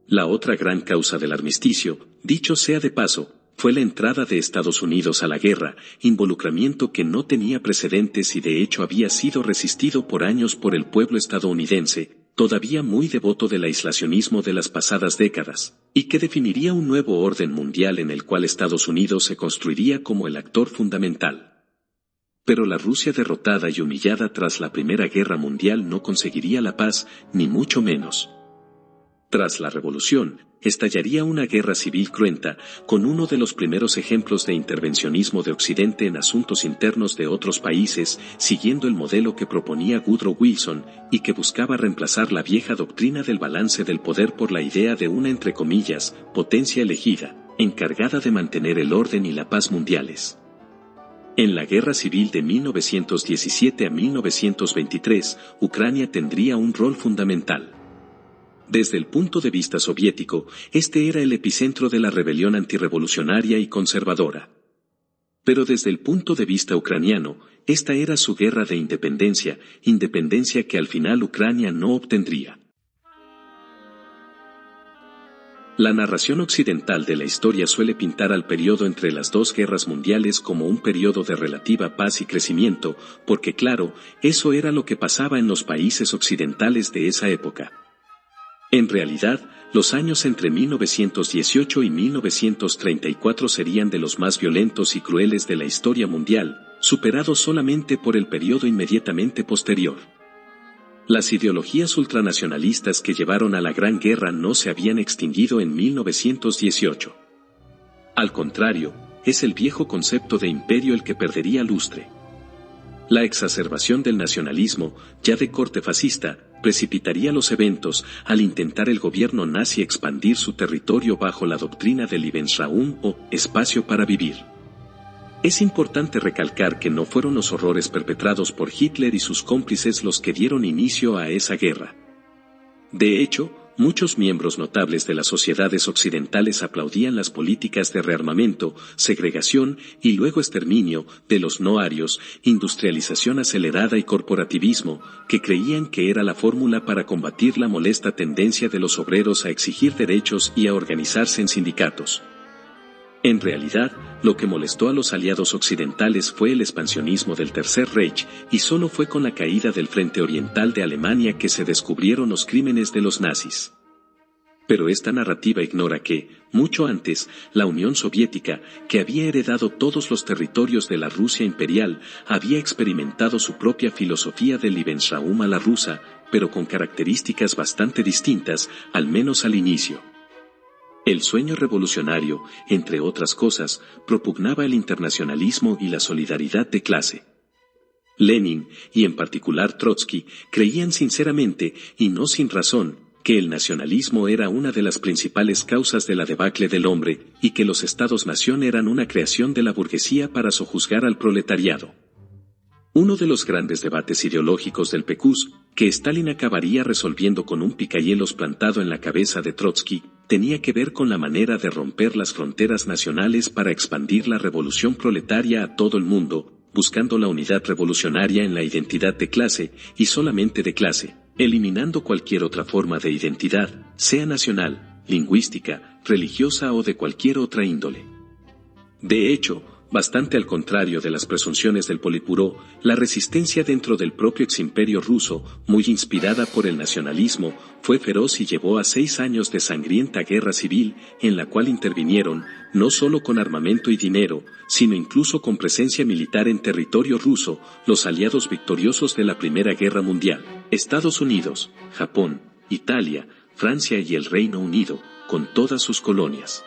La otra gran causa del armisticio, dicho sea de paso, fue la entrada de Estados Unidos a la guerra, involucramiento que no tenía precedentes y de hecho había sido resistido por años por el pueblo estadounidense, todavía muy devoto del aislacionismo de las pasadas décadas, y que definiría un nuevo orden mundial en el cual Estados Unidos se construiría como el actor fundamental. Pero la Rusia derrotada y humillada tras la Primera Guerra Mundial no conseguiría la paz, ni mucho menos. Tras la revolución, estallaría una guerra civil cruenta, con uno de los primeros ejemplos de intervencionismo de Occidente en asuntos internos de otros países, siguiendo el modelo que proponía Woodrow Wilson, y que buscaba reemplazar la vieja doctrina del balance del poder por la idea de una entre comillas, potencia elegida, encargada de mantener el orden y la paz mundiales. En la Guerra Civil de 1917 a 1923, Ucrania tendría un rol fundamental. Desde el punto de vista soviético, este era el epicentro de la rebelión antirrevolucionaria y conservadora. Pero desde el punto de vista ucraniano, esta era su guerra de independencia, independencia que al final Ucrania no obtendría. La narración occidental de la historia suele pintar al periodo entre las dos guerras mundiales como un periodo de relativa paz y crecimiento, porque claro, eso era lo que pasaba en los países occidentales de esa época. En realidad, los años entre 1918 y 1934 serían de los más violentos y crueles de la historia mundial, superados solamente por el periodo inmediatamente posterior. Las ideologías ultranacionalistas que llevaron a la Gran Guerra no se habían extinguido en 1918. Al contrario, es el viejo concepto de imperio el que perdería lustre. La exacerbación del nacionalismo, ya de corte fascista, precipitaría los eventos al intentar el gobierno nazi expandir su territorio bajo la doctrina del Lebensraum o espacio para vivir. Es importante recalcar que no fueron los horrores perpetrados por Hitler y sus cómplices los que dieron inicio a esa guerra. De hecho, muchos miembros notables de las sociedades occidentales aplaudían las políticas de rearmamento, segregación y luego exterminio de los no arios, industrialización acelerada y corporativismo, que creían que era la fórmula para combatir la molesta tendencia de los obreros a exigir derechos y a organizarse en sindicatos. En realidad, lo que molestó a los aliados occidentales fue el expansionismo del Tercer Reich, y solo fue con la caída del frente oriental de Alemania que se descubrieron los crímenes de los nazis. Pero esta narrativa ignora que, mucho antes, la Unión Soviética, que había heredado todos los territorios de la Rusia imperial, había experimentado su propia filosofía del Lebensraum a la rusa, pero con características bastante distintas, al menos al inicio. El sueño revolucionario, entre otras cosas, propugnaba el internacionalismo y la solidaridad de clase. Lenin, y en particular Trotsky, creían sinceramente, y no sin razón, que el nacionalismo era una de las principales causas de la debacle del hombre, y que los estados-nación eran una creación de la burguesía para sojuzgar al proletariado. Uno de los grandes debates ideológicos del PQS, que Stalin acabaría resolviendo con un picahielos plantado en la cabeza de Trotsky, tenía que ver con la manera de romper las fronteras nacionales para expandir la revolución proletaria a todo el mundo, buscando la unidad revolucionaria en la identidad de clase, y solamente de clase, eliminando cualquier otra forma de identidad, sea nacional, lingüística, religiosa o de cualquier otra índole. De hecho, Bastante al contrario de las presunciones del Politburó, la resistencia dentro del propio eximperio ruso, muy inspirada por el nacionalismo, fue feroz y llevó a 6 años de sangrienta guerra civil, en la cual intervinieron, no solo con armamento y dinero, sino incluso con presencia militar en territorio ruso, los aliados victoriosos de la Primera Guerra Mundial, Estados Unidos, Japón, Italia, Francia y el Reino Unido, con todas sus colonias.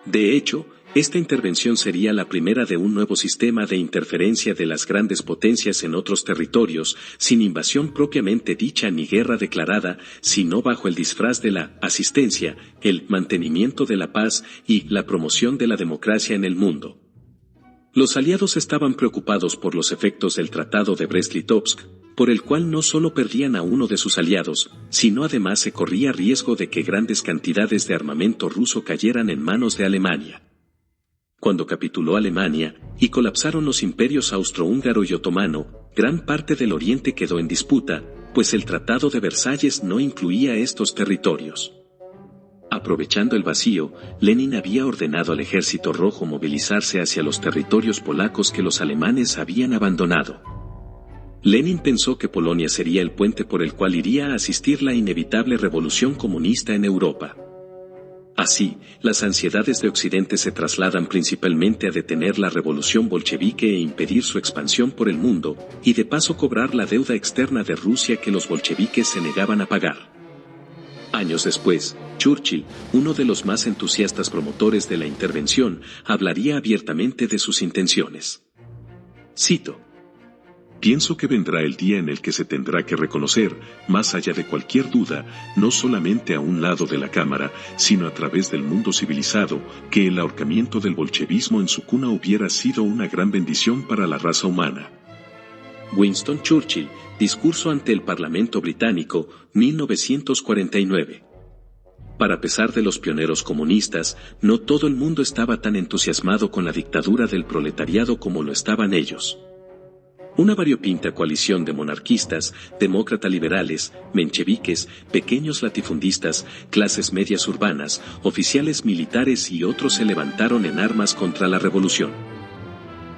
De hecho, esta intervención sería la primera de un nuevo sistema de interferencia de las grandes potencias en otros territorios, sin invasión propiamente dicha ni guerra declarada, sino bajo el disfraz de la asistencia, el mantenimiento de la paz y la promoción de la democracia en el mundo. Los aliados estaban preocupados por los efectos del Tratado de Brest-Litovsk, por el cual no solo perdían a uno de sus aliados, sino además se corría riesgo de que grandes cantidades de armamento ruso cayeran en manos de Alemania. Cuando capituló Alemania, y colapsaron los imperios austrohúngaro y otomano, gran parte del Oriente quedó en disputa, pues el Tratado de Versalles no incluía estos territorios. Aprovechando el vacío, Lenin había ordenado al Ejército Rojo movilizarse hacia los territorios polacos que los alemanes habían abandonado. Lenin pensó que Polonia sería el puente por el cual iría a asistir la inevitable revolución comunista en Europa. Así, las ansiedades de Occidente se trasladan principalmente a detener la revolución bolchevique e impedir su expansión por el mundo, y de paso cobrar la deuda externa de Rusia que los bolcheviques se negaban a pagar. Años después, Churchill, uno de los más entusiastas promotores de la intervención, hablaría abiertamente de sus intenciones. Cito: Pienso que vendrá el día en el que se tendrá que reconocer, más allá de cualquier duda, no solamente a un lado de la Cámara, sino a través del mundo civilizado, que el ahorcamiento del bolchevismo en su cuna hubiera sido una gran bendición para la raza humana. Winston Churchill, discurso ante el Parlamento británico, 1949. Para pesar de los pioneros comunistas, no todo el mundo estaba tan entusiasmado con la dictadura del proletariado como lo estaban ellos. Una variopinta coalición de monarquistas, demócrata-liberales, mencheviques, pequeños latifundistas, clases medias urbanas, oficiales militares y otros se levantaron en armas contra la revolución.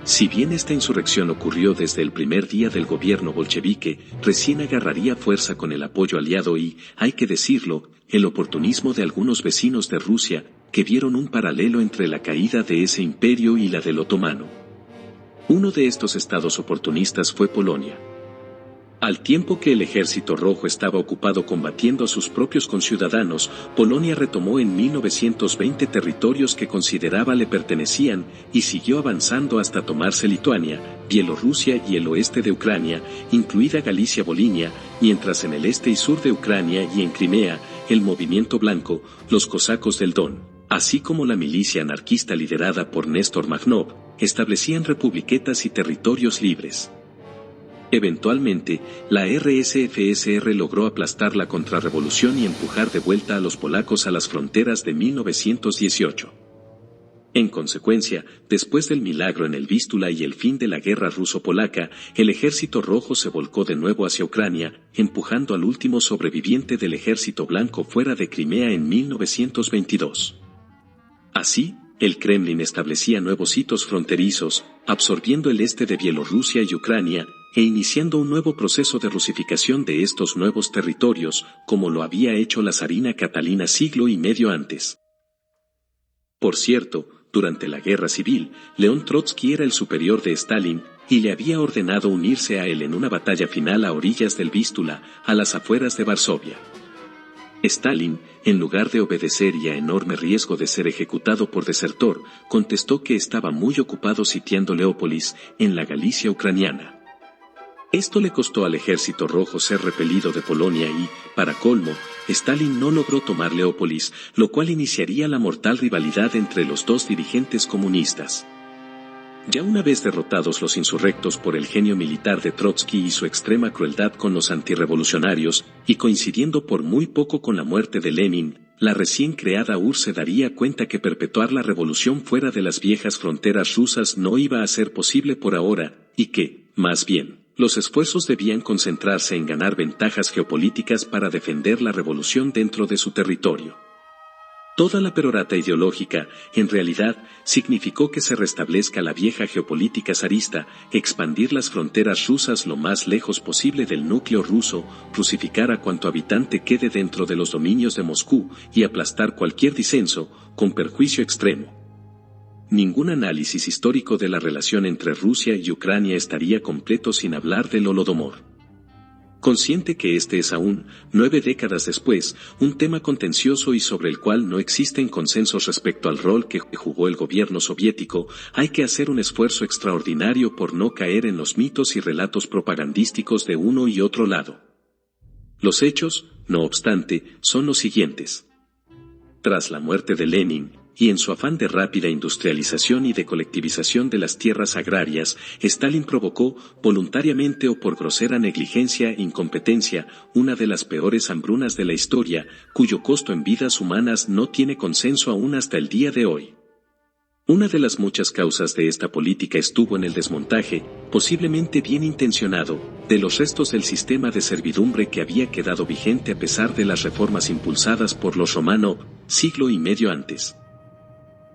Si bien esta insurrección ocurrió desde el primer día del gobierno bolchevique, recién agarraría fuerza con el apoyo aliado y, hay que decirlo, el oportunismo de algunos vecinos de Rusia, que vieron un paralelo entre la caída de ese imperio y la del otomano. Uno de estos estados oportunistas fue Polonia. Al tiempo que el Ejército Rojo estaba ocupado combatiendo a sus propios conciudadanos, Polonia retomó en 1920 territorios que consideraba le pertenecían y siguió avanzando hasta tomarse Lituania, Bielorrusia y el oeste de Ucrania, incluida Galicia-Volinia, mientras en el este y sur de Ucrania y en Crimea, el movimiento blanco, los cosacos del Don, así como la milicia anarquista liderada por Néstor Magnov, establecían republiquetas y territorios libres. Eventualmente, la RSFSR logró aplastar la contrarrevolución y empujar de vuelta a los polacos a las fronteras de 1918. En consecuencia, después del milagro en el Vístula y el fin de la guerra ruso-polaca, el Ejército Rojo se volcó de nuevo hacia Ucrania, empujando al último sobreviviente del Ejército Blanco fuera de Crimea en 1922. Así, el Kremlin establecía nuevos hitos fronterizos, absorbiendo el este de Bielorrusia y Ucrania, e iniciando un nuevo proceso de rusificación de estos nuevos territorios, como lo había hecho la zarina Catalina siglo y medio antes. Por cierto, durante la Guerra Civil, León Trotsky era el superior de Stalin, y le había ordenado unirse a él en una batalla final a orillas del Vístula, a las afueras de Varsovia. Stalin, en lugar de obedecer y a enorme riesgo de ser ejecutado por desertor, contestó que estaba muy ocupado sitiando Leópolis, en la Galicia ucraniana. Esto le costó al Ejército Rojo ser repelido de Polonia y, para colmo, Stalin no logró tomar Leópolis, lo cual iniciaría la mortal rivalidad entre los dos dirigentes comunistas. Ya una vez derrotados los insurrectos por el genio militar de Trotsky y su extrema crueldad con los antirrevolucionarios, y coincidiendo por muy poco con la muerte de Lenin, la recién creada URSS se daría cuenta que perpetuar la revolución fuera de las viejas fronteras rusas no iba a ser posible por ahora, y que, más bien, los esfuerzos debían concentrarse en ganar ventajas geopolíticas para defender la revolución dentro de su territorio. Toda la perorata ideológica, en realidad, significó que se restablezca la vieja geopolítica zarista, expandir las fronteras rusas lo más lejos posible del núcleo ruso, rusificar a cuanto habitante quede dentro de los dominios de Moscú y aplastar cualquier disenso, con perjuicio extremo. Ningún análisis histórico de la relación entre Rusia y Ucrania estaría completo sin hablar del Holodomor. Consciente que este es aún, 9 décadas después, un tema contencioso y sobre el cual no existen consensos respecto al rol que jugó el gobierno soviético, hay que hacer un esfuerzo extraordinario por no caer en los mitos y relatos propagandísticos de uno y otro lado. Los hechos, no obstante, son los siguientes. Tras la muerte de Lenin, y en su afán de rápida industrialización y de colectivización de las tierras agrarias, Stalin provocó, voluntariamente o por grosera negligencia e incompetencia, una de las peores hambrunas de la historia, cuyo costo en vidas humanas no tiene consenso aún hasta el día de hoy. Una de las muchas causas de esta política estuvo en el desmontaje, posiblemente bien intencionado, de los restos del sistema de servidumbre que había quedado vigente a pesar de las reformas impulsadas por los Romanov, siglo y medio antes.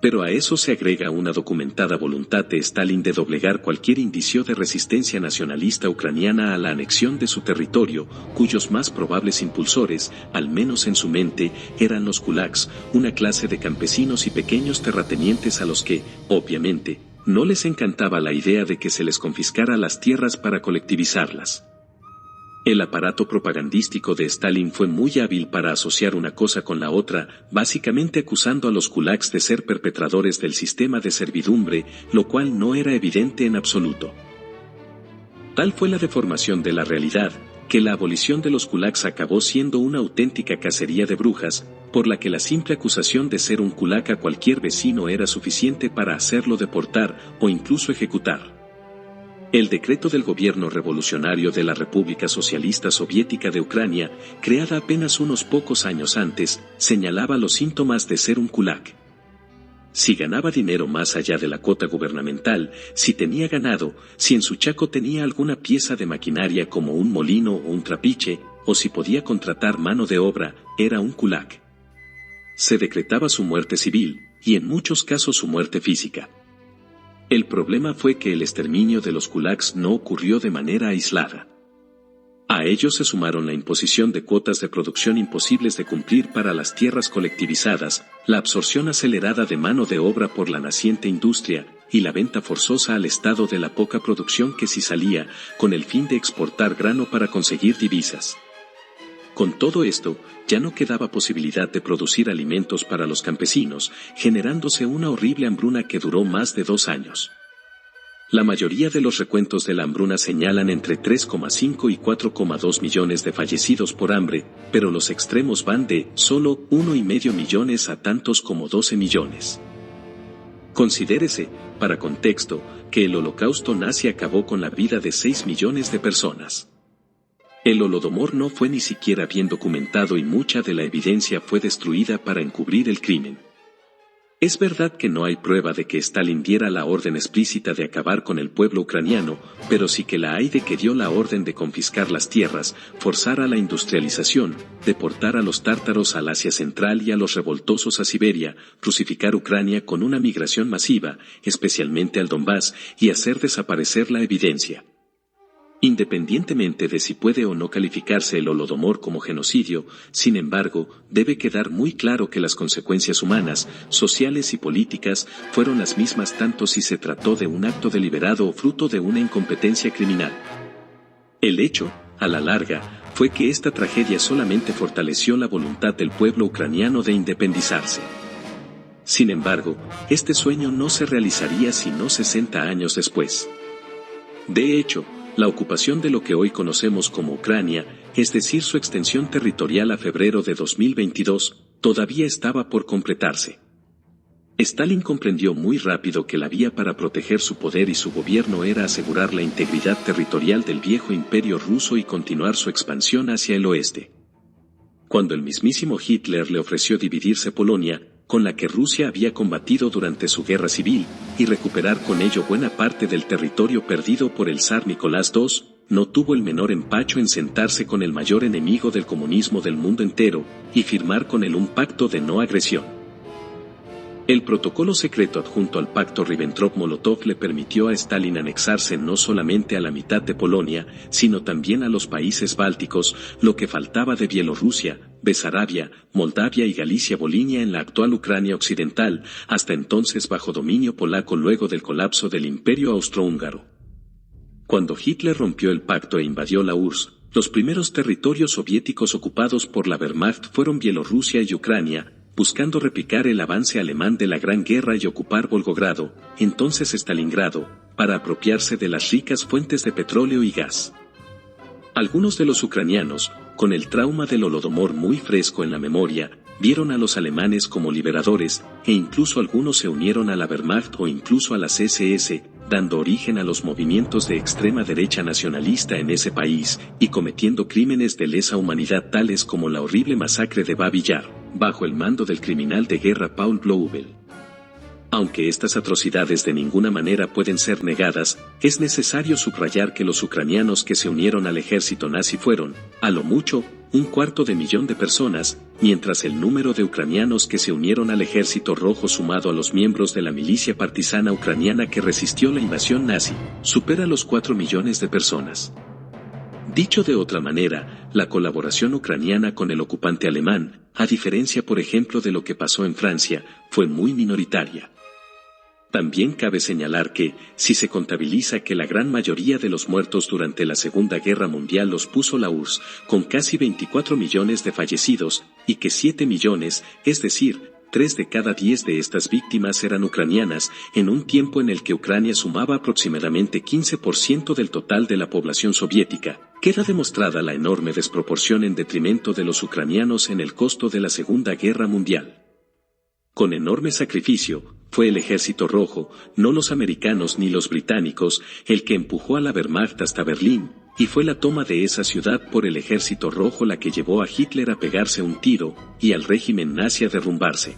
Pero a eso se agrega una documentada voluntad de Stalin de doblegar cualquier indicio de resistencia nacionalista ucraniana a la anexión de su territorio, cuyos más probables impulsores, al menos en su mente, eran los kulaks, una clase de campesinos y pequeños terratenientes a los que, obviamente, no les encantaba la idea de que se les confiscara las tierras para colectivizarlas. El aparato propagandístico de Stalin fue muy hábil para asociar una cosa con la otra, básicamente acusando a los kulaks de ser perpetradores del sistema de servidumbre, lo cual no era evidente en absoluto. Tal fue la deformación de la realidad, que la abolición de los kulaks acabó siendo una auténtica cacería de brujas, por la que la simple acusación de ser un kulak a cualquier vecino era suficiente para hacerlo deportar o incluso ejecutar. El decreto del gobierno revolucionario de la República Socialista Soviética de Ucrania, creada apenas unos pocos años antes, señalaba los síntomas de ser un kulak. Si ganaba dinero más allá de la cuota gubernamental, si tenía ganado, si en su chaco tenía alguna pieza de maquinaria como un molino o un trapiche, o si podía contratar mano de obra, era un kulak. Se decretaba su muerte civil, y en muchos casos su muerte física. El problema fue que el exterminio de los kulaks no ocurrió de manera aislada. A ello se sumaron la imposición de cuotas de producción imposibles de cumplir para las tierras colectivizadas, la absorción acelerada de mano de obra por la naciente industria, y la venta forzosa al Estado de la poca producción que sí salía, con el fin de exportar grano para conseguir divisas. Con todo esto, ya no quedaba posibilidad de producir alimentos para los campesinos, generándose una horrible hambruna que duró más de 2 años. La mayoría de los recuentos de la hambruna señalan entre 3,5 y 4,2 millones de fallecidos por hambre, pero los extremos van de solo 1,5 millones a tantos como 12 millones. Considérese, para contexto, que el Holocausto nazi acabó con la vida de 6 millones de personas. El Holodomor no fue ni siquiera bien documentado y mucha de la evidencia fue destruida para encubrir el crimen. Es verdad que no hay prueba de que Stalin diera la orden explícita de acabar con el pueblo ucraniano, pero sí que la hay de que dio la orden de confiscar las tierras, forzar a la industrialización, deportar a los tártaros al Asia Central y a los revoltosos a Siberia, crucificar Ucrania con una migración masiva, especialmente al Donbass, y hacer desaparecer la evidencia. Independientemente de si puede o no calificarse el Holodomor como genocidio, sin embargo, debe quedar muy claro que las consecuencias humanas, sociales y políticas fueron las mismas tanto si se trató de un acto deliberado o fruto de una incompetencia criminal. El hecho, a la larga, fue que esta tragedia solamente fortaleció la voluntad del pueblo ucraniano de independizarse. Sin embargo, este sueño no se realizaría sino 60 años después. De hecho, la ocupación de lo que hoy conocemos como Ucrania, es decir su extensión territorial a febrero de 2022, todavía estaba por completarse. Stalin comprendió muy rápido que la vía para proteger su poder y su gobierno era asegurar la integridad territorial del viejo imperio ruso y continuar su expansión hacia el oeste. Cuando el mismísimo Hitler le ofreció dividirse Polonia, con la que Rusia había combatido durante su guerra civil, y recuperar con ello buena parte del territorio perdido por el zar Nicolás II, no tuvo el menor empacho en sentarse con el mayor enemigo del comunismo del mundo entero, y firmar con él un pacto de no agresión. El protocolo secreto adjunto al pacto Ribbentrop-Molotov le permitió a Stalin anexarse no solamente a la mitad de Polonia, sino también a los países bálticos, lo que faltaba de Bielorrusia, Besarabia, Moldavia y Galicia-Volinia en la actual Ucrania occidental, hasta entonces bajo dominio polaco luego del colapso del Imperio Austrohúngaro. Cuando Hitler rompió el pacto e invadió la URSS, los primeros territorios soviéticos ocupados por la Wehrmacht fueron Bielorrusia y Ucrania, buscando replicar el avance alemán de la Gran Guerra y ocupar Volgogrado, entonces Stalingrado, para apropiarse de las ricas fuentes de petróleo y gas. Algunos de los ucranianos, con el trauma del Holodomor muy fresco en la memoria, vieron a los alemanes como liberadores, e incluso algunos se unieron a la Wehrmacht o incluso a las SS, dando origen a los movimientos de extrema derecha nacionalista en ese país, y cometiendo crímenes de lesa humanidad tales como la horrible masacre de Babi Yar, bajo el mando del criminal de guerra Paul Blobel. Aunque estas atrocidades de ninguna manera pueden ser negadas, es necesario subrayar que los ucranianos que se unieron al ejército nazi fueron, a lo mucho, 250.000 de personas, mientras el número de ucranianos que se unieron al ejército rojo sumado a los miembros de la milicia partisana ucraniana que resistió la invasión nazi, supera los 4 millones de personas. Dicho de otra manera, la colaboración ucraniana con el ocupante alemán, a diferencia por ejemplo de lo que pasó en Francia, fue muy minoritaria. También cabe señalar que, si se contabiliza que la gran mayoría de los muertos durante la Segunda Guerra Mundial los puso la URSS, con casi 24 millones de fallecidos, y que 7 millones, es decir, 3 de cada 10 de estas víctimas eran ucranianas, en un tiempo en el que Ucrania sumaba aproximadamente 15% del total de la población soviética, queda demostrada la enorme desproporción en detrimento de los ucranianos en el costo de la Segunda Guerra Mundial. Con enorme sacrificio, fue el Ejército Rojo, no los americanos ni los británicos, el que empujó a la Wehrmacht hasta Berlín, y fue la toma de esa ciudad por el Ejército Rojo la que llevó a Hitler a pegarse un tiro, y al régimen nazi a derrumbarse.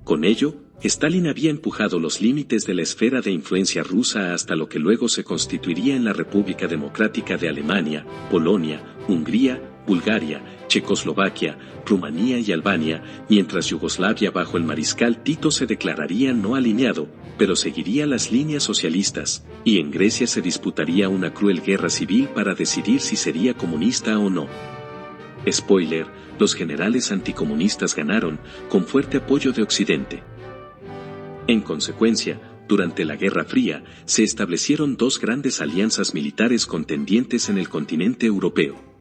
Con ello, Stalin había empujado los límites de la esfera de influencia rusa hasta lo que luego se constituiría en la República Democrática de Alemania, Polonia, Hungría, Bulgaria, Checoslovaquia, Rumanía y Albania, mientras Yugoslavia bajo el mariscal Tito se declararía no alineado, pero seguiría las líneas socialistas, y en Grecia se disputaría una cruel guerra civil para decidir si sería comunista o no. Spoiler, los generales anticomunistas ganaron, con fuerte apoyo de Occidente. En consecuencia, durante la Guerra Fría, se establecieron dos grandes alianzas militares contendientes en el continente europeo.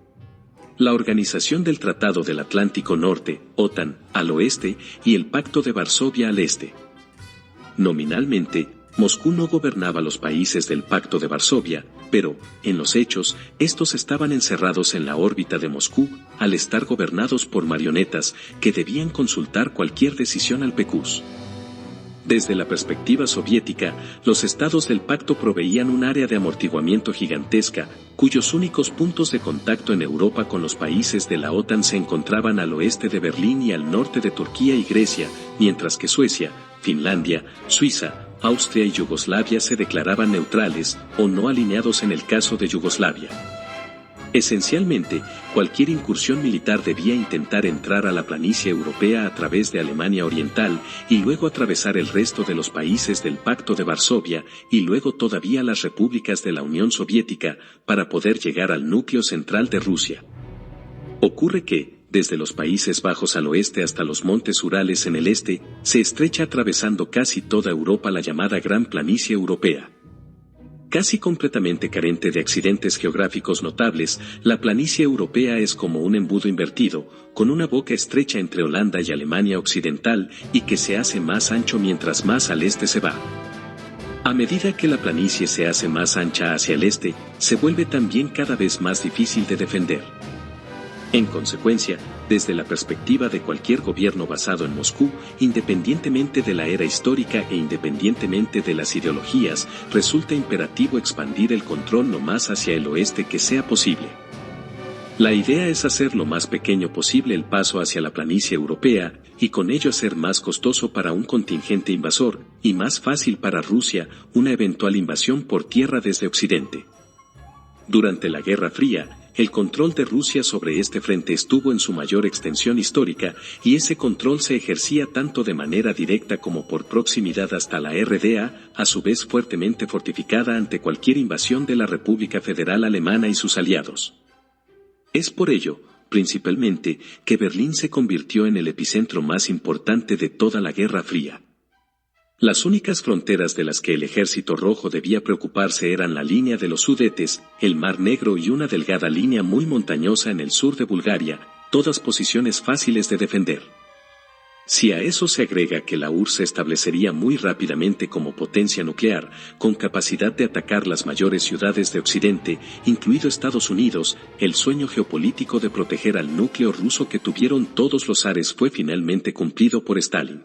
La Organización del Tratado del Atlántico Norte, OTAN, al oeste, y el Pacto de Varsovia al este. Nominalmente, Moscú no gobernaba los países del Pacto de Varsovia, pero, en los hechos, estos estaban encerrados en la órbita de Moscú, al estar gobernados por marionetas, que debían consultar cualquier decisión al PQS. Desde la perspectiva soviética, los estados del pacto proveían un área de amortiguamiento gigantesca, cuyos únicos puntos de contacto en Europa con los países de la OTAN se encontraban al oeste de Berlín y al norte de Turquía y Grecia, mientras que Suecia, Finlandia, Suiza, Austria y Yugoslavia se declaraban neutrales o no alineados en el caso de Yugoslavia. Esencialmente, cualquier incursión militar debía intentar entrar a la planicie europea a través de Alemania Oriental y luego atravesar el resto de los países del Pacto de Varsovia y luego todavía las repúblicas de la Unión Soviética para poder llegar al núcleo central de Rusia. Ocurre que, desde los Países Bajos al oeste hasta los montes Urales en el este, se estrecha atravesando casi toda Europa la llamada Gran Planicie Europea. Casi completamente carente de accidentes geográficos notables, la planicie europea es como un embudo invertido, con una boca estrecha entre Holanda y Alemania Occidental y que se hace más ancho mientras más al este se va. A medida que la planicie se hace más ancha hacia el este, se vuelve también cada vez más difícil de defender. En consecuencia, desde la perspectiva de cualquier gobierno basado en Moscú, independientemente de la era histórica e independientemente de las ideologías, resulta imperativo expandir el control lo más hacia el oeste que sea posible. La idea es hacer lo más pequeño posible el paso hacia la planicie europea, y con ello hacer más costoso para un contingente invasor, y más fácil para Rusia, una eventual invasión por tierra desde Occidente. Durante la Guerra Fría, el control de Rusia sobre este frente estuvo en su mayor extensión histórica, y ese control se ejercía tanto de manera directa como por proximidad hasta la RDA, a su vez fuertemente fortificada ante cualquier invasión de la República Federal Alemana y sus aliados. Es por ello, principalmente, que Berlín se convirtió en el epicentro más importante de toda la Guerra Fría. Las únicas fronteras de las que el Ejército Rojo debía preocuparse eran la línea de los Sudetes, el Mar Negro y una delgada línea muy montañosa en el sur de Bulgaria, todas posiciones fáciles de defender. Si a eso se agrega que la URSS se establecería muy rápidamente como potencia nuclear, con capacidad de atacar las mayores ciudades de Occidente, incluido Estados Unidos, el sueño geopolítico de proteger al núcleo ruso que tuvieron todos los zares fue finalmente cumplido por Stalin.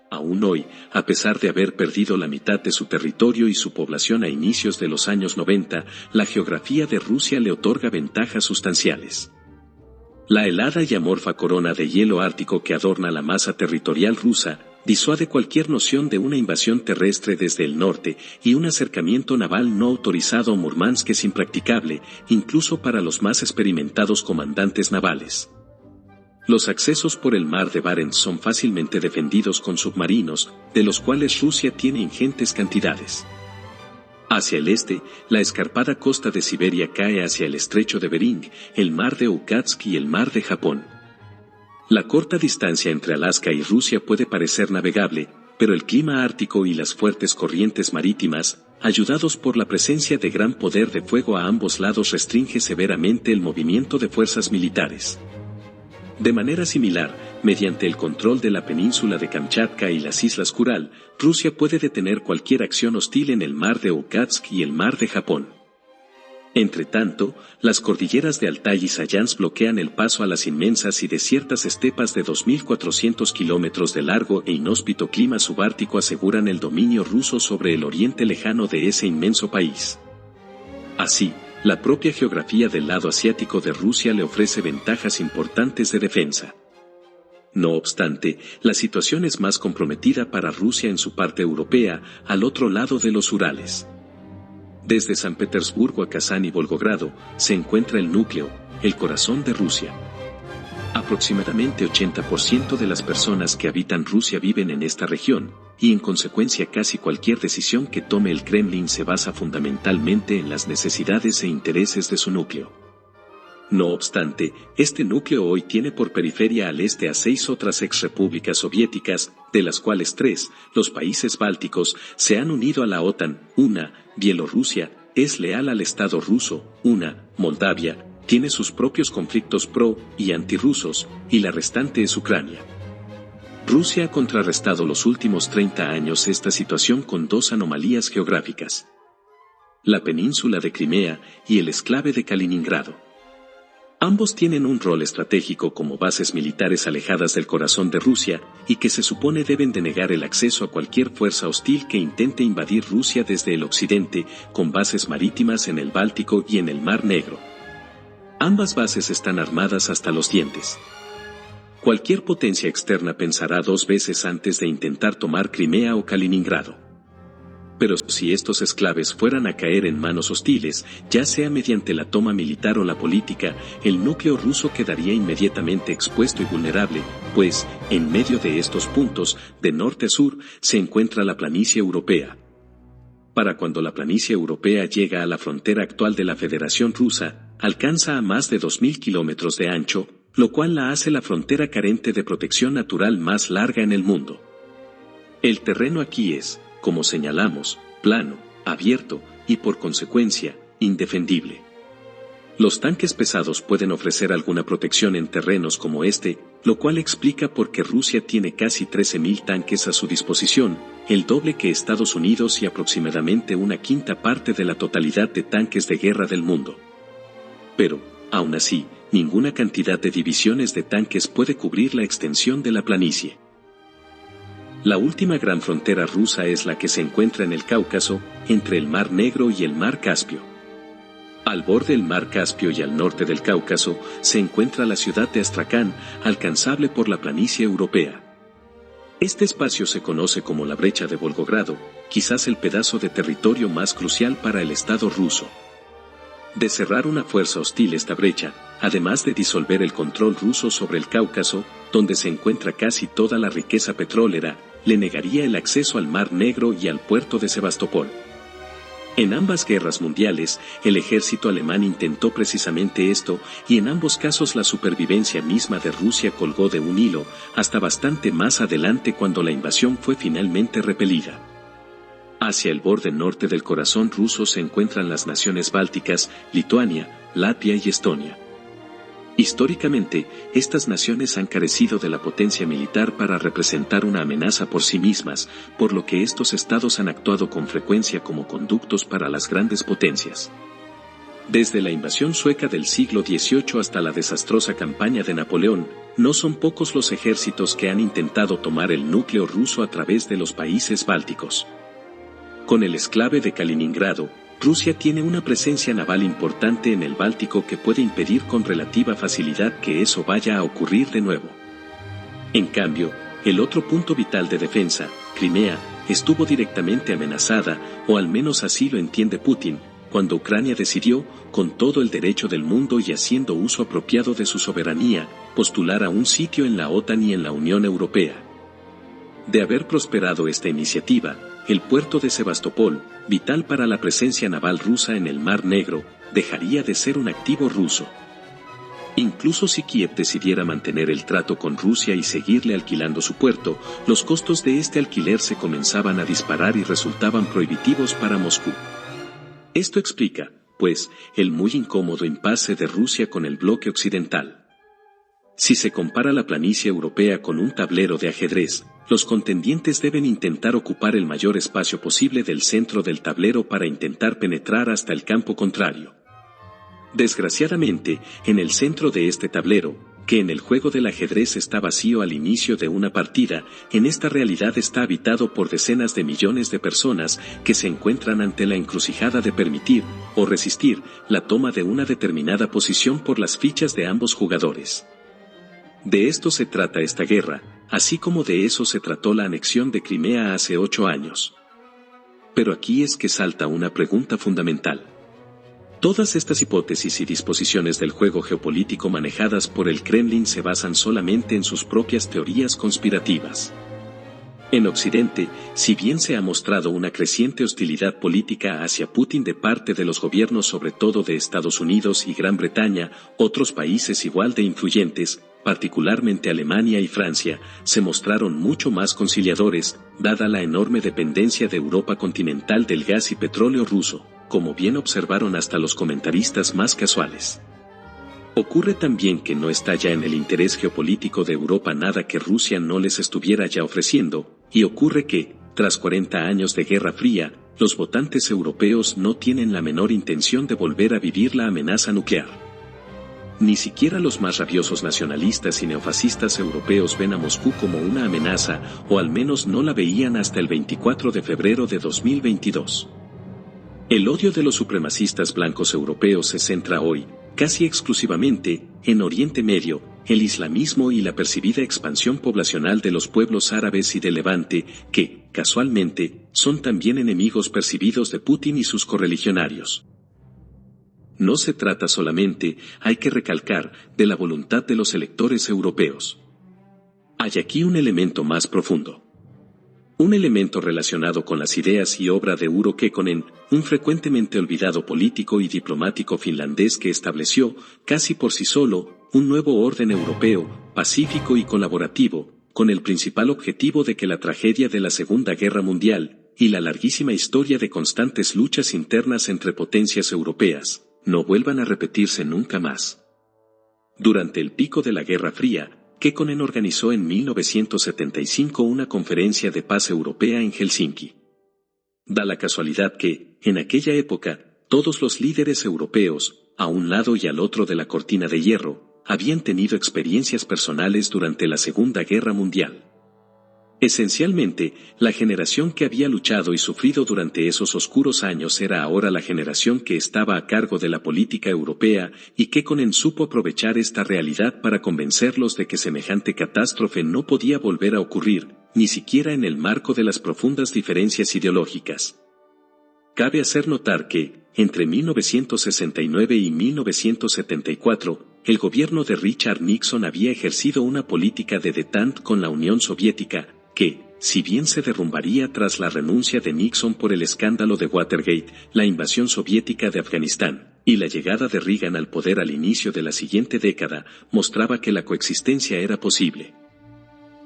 Aún hoy, a pesar de haber perdido la mitad de su territorio y su población a inicios de los años 90, la geografía de Rusia le otorga ventajas sustanciales. La helada y amorfa corona de hielo ártico que adorna la masa territorial rusa, disuade cualquier noción de una invasión terrestre desde el norte, y un acercamiento naval no autorizado a Murmansk es impracticable, incluso para los más experimentados comandantes navales. Los accesos por el mar de Barents son fácilmente defendidos con submarinos, de los cuales Rusia tiene ingentes cantidades. Hacia el este, la escarpada costa de Siberia cae hacia el estrecho de Bering, el mar de Okhotsk y el mar de Japón. La corta distancia entre Alaska y Rusia puede parecer navegable, pero el clima ártico y las fuertes corrientes marítimas, ayudados por la presencia de gran poder de fuego a ambos lados, restringe severamente el movimiento de fuerzas militares. De manera similar, mediante el control de la península de Kamchatka y las islas Kuril, Rusia puede detener cualquier acción hostil en el mar de Okhotsk y el mar de Japón. Entretanto, las cordilleras de Altai y Sayansk bloquean el paso a las inmensas y desiertas estepas de 2.400 kilómetros de largo e inhóspito clima subártico aseguran el dominio ruso sobre el oriente lejano de ese inmenso país. Así, la propia geografía del lado asiático de Rusia le ofrece ventajas importantes de defensa. No obstante, la situación es más comprometida para Rusia en su parte europea, al otro lado de los Urales. Desde San Petersburgo a Kazán y Volgogrado, se encuentra el núcleo, el corazón de Rusia. Aproximadamente 80% de las personas que habitan Rusia viven en esta región, y en consecuencia casi cualquier decisión que tome el Kremlin se basa fundamentalmente en las necesidades e intereses de su núcleo. No obstante, este núcleo hoy tiene por periferia al este a 6 otras exrepúblicas soviéticas, de las cuales 3, los países bálticos, se han unido a la OTAN, una, Bielorrusia, es leal al Estado ruso, una, Moldavia, tiene sus propios conflictos pro- y antirrusos, y la restante es Ucrania. Rusia ha contrarrestado los últimos 30 años esta situación con 2 anomalías geográficas: la península de Crimea y el enclave de Kaliningrado. Ambos tienen un rol estratégico como bases militares alejadas del corazón de Rusia, y que se supone deben denegar el acceso a cualquier fuerza hostil que intente invadir Rusia desde el occidente, con bases marítimas en el Báltico y en el Mar Negro. Ambas bases están armadas hasta los dientes. Cualquier potencia externa pensará 2 veces antes de intentar tomar Crimea o Kaliningrado. Pero si estos enclaves fueran a caer en manos hostiles, ya sea mediante la toma militar o la política, el núcleo ruso quedaría inmediatamente expuesto y vulnerable, pues, en medio de estos puntos, de norte a sur, se encuentra la planicie europea. Para cuando la planicie europea llega a la frontera actual de la Federación Rusa, alcanza a más de 2.000 kilómetros de ancho, lo cual la hace la frontera carente de protección natural más larga en el mundo. El terreno aquí es, como señalamos, plano, abierto, y por consecuencia, indefendible. Los tanques pesados pueden ofrecer alguna protección en terrenos como este, lo cual explica por qué Rusia tiene casi 13.000 tanques a su disposición, el doble que Estados Unidos y aproximadamente 1/5 parte de la totalidad de tanques de guerra del mundo. Pero, aún así, ninguna cantidad de divisiones de tanques puede cubrir la extensión de la planicie. La última gran frontera rusa es la que se encuentra en el Cáucaso, entre el Mar Negro y el Mar Caspio. Al borde del mar Caspio y al norte del Cáucaso, se encuentra la ciudad de Astracán, alcanzable por la planicie europea. Este espacio se conoce como la brecha de Volgogrado, quizás el pedazo de territorio más crucial para el Estado ruso. De cerrar una fuerza hostil esta brecha, además de disolver el control ruso sobre el Cáucaso, donde se encuentra casi toda la riqueza petrolera, le negaría el acceso al Mar Negro y al puerto de Sebastopol. En ambas guerras mundiales, el ejército alemán intentó precisamente esto, y en ambos casos la supervivencia misma de Rusia colgó de un hilo, hasta bastante más adelante cuando la invasión fue finalmente repelida. Hacia el borde norte del corazón ruso se encuentran las naciones bálticas, Lituania, Latvia y Estonia. Históricamente, estas naciones han carecido de la potencia militar para representar una amenaza por sí mismas, por lo que estos estados han actuado con frecuencia como conductos para las grandes potencias. Desde la invasión sueca del siglo XVIII hasta la desastrosa campaña de Napoleón, no son pocos los ejércitos que han intentado tomar el núcleo ruso a través de los países bálticos. Con el exclave de Kaliningrado, Rusia tiene una presencia naval importante en el Báltico que puede impedir con relativa facilidad que eso vaya a ocurrir de nuevo. En cambio, el otro punto vital de defensa, Crimea, estuvo directamente amenazada, o al menos así lo entiende Putin, cuando Ucrania decidió, con todo el derecho del mundo y haciendo uso apropiado de su soberanía, postular a un sitio en la OTAN y en la Unión Europea. De haber prosperado esta iniciativa, el puerto de Sebastopol, vital para la presencia naval rusa en el Mar Negro, dejaría de ser un activo ruso. Incluso si Kiev decidiera mantener el trato con Rusia y seguirle alquilando su puerto, los costos de este alquiler se comenzaban a disparar y resultaban prohibitivos para Moscú. Esto explica, pues, el muy incómodo impasse de Rusia con el bloque occidental. Si se compara la planicie europea con un tablero de ajedrez, los contendientes deben intentar ocupar el mayor espacio posible del centro del tablero para intentar penetrar hasta el campo contrario. Desgraciadamente, en el centro de este tablero, que en el juego del ajedrez está vacío al inicio de una partida, en esta realidad está habitado por decenas de millones de personas que se encuentran ante la encrucijada de permitir, o resistir, la toma de una determinada posición por las fichas de ambos jugadores. De esto se trata esta guerra, así como de eso se trató la anexión de Crimea hace 8 años. Pero aquí es que salta una pregunta fundamental. Todas estas hipótesis y disposiciones del juego geopolítico manejadas por el Kremlin se basan solamente en sus propias teorías conspirativas. En Occidente, si bien se ha mostrado una creciente hostilidad política hacia Putin de parte de los gobiernos sobre todo de Estados Unidos y Gran Bretaña, otros países igual de influyentes, particularmente Alemania y Francia, se mostraron mucho más conciliadores, dada la enorme dependencia de Europa continental del gas y petróleo ruso, como bien observaron hasta los comentaristas más casuales. Ocurre también que no está ya en el interés geopolítico de Europa nada que Rusia no les estuviera ya ofreciendo, y ocurre que, tras 40 años de Guerra Fría, los votantes europeos no tienen la menor intención de volver a vivir la amenaza nuclear. Ni siquiera los más rabiosos nacionalistas y neofascistas europeos ven a Moscú como una amenaza, o al menos no la veían hasta el 24 de febrero de 2022. El odio de los supremacistas blancos europeos se centra hoy, casi exclusivamente, en Oriente Medio, el islamismo y la percibida expansión poblacional de los pueblos árabes y de Levante, que, casualmente, son también enemigos percibidos de Putin y sus correligionarios. No se trata solamente, hay que recalcar, de la voluntad de los electores europeos. Hay aquí un elemento más profundo. Un elemento relacionado con las ideas y obra de Urho Kekkonen, un frecuentemente olvidado político y diplomático finlandés que estableció, casi por sí solo, un nuevo orden europeo, pacífico y colaborativo, con el principal objetivo de que la tragedia de la Segunda Guerra Mundial, y la larguísima historia de constantes luchas internas entre potencias europeas, no vuelvan a repetirse nunca más. Durante el pico de la Guerra Fría, Kekkonen organizó en 1975 una conferencia de paz europea en Helsinki. Da la casualidad que, en aquella época, todos los líderes europeos, a un lado y al otro de la cortina de hierro, habían tenido experiencias personales durante la Segunda Guerra Mundial. Esencialmente, la generación que había luchado y sufrido durante esos oscuros años era ahora la generación que estaba a cargo de la política europea y que Kekkonen supo aprovechar esta realidad para convencerlos de que semejante catástrofe no podía volver a ocurrir, ni siquiera en el marco de las profundas diferencias ideológicas. Cabe hacer notar que, entre 1969 y 1974, el gobierno de Richard Nixon había ejercido una política de détente con la Unión Soviética, que, si bien se derrumbaría tras la renuncia de Nixon por el escándalo de Watergate, la invasión soviética de Afganistán, y la llegada de Reagan al poder al inicio de la siguiente década, mostraba que la coexistencia era posible.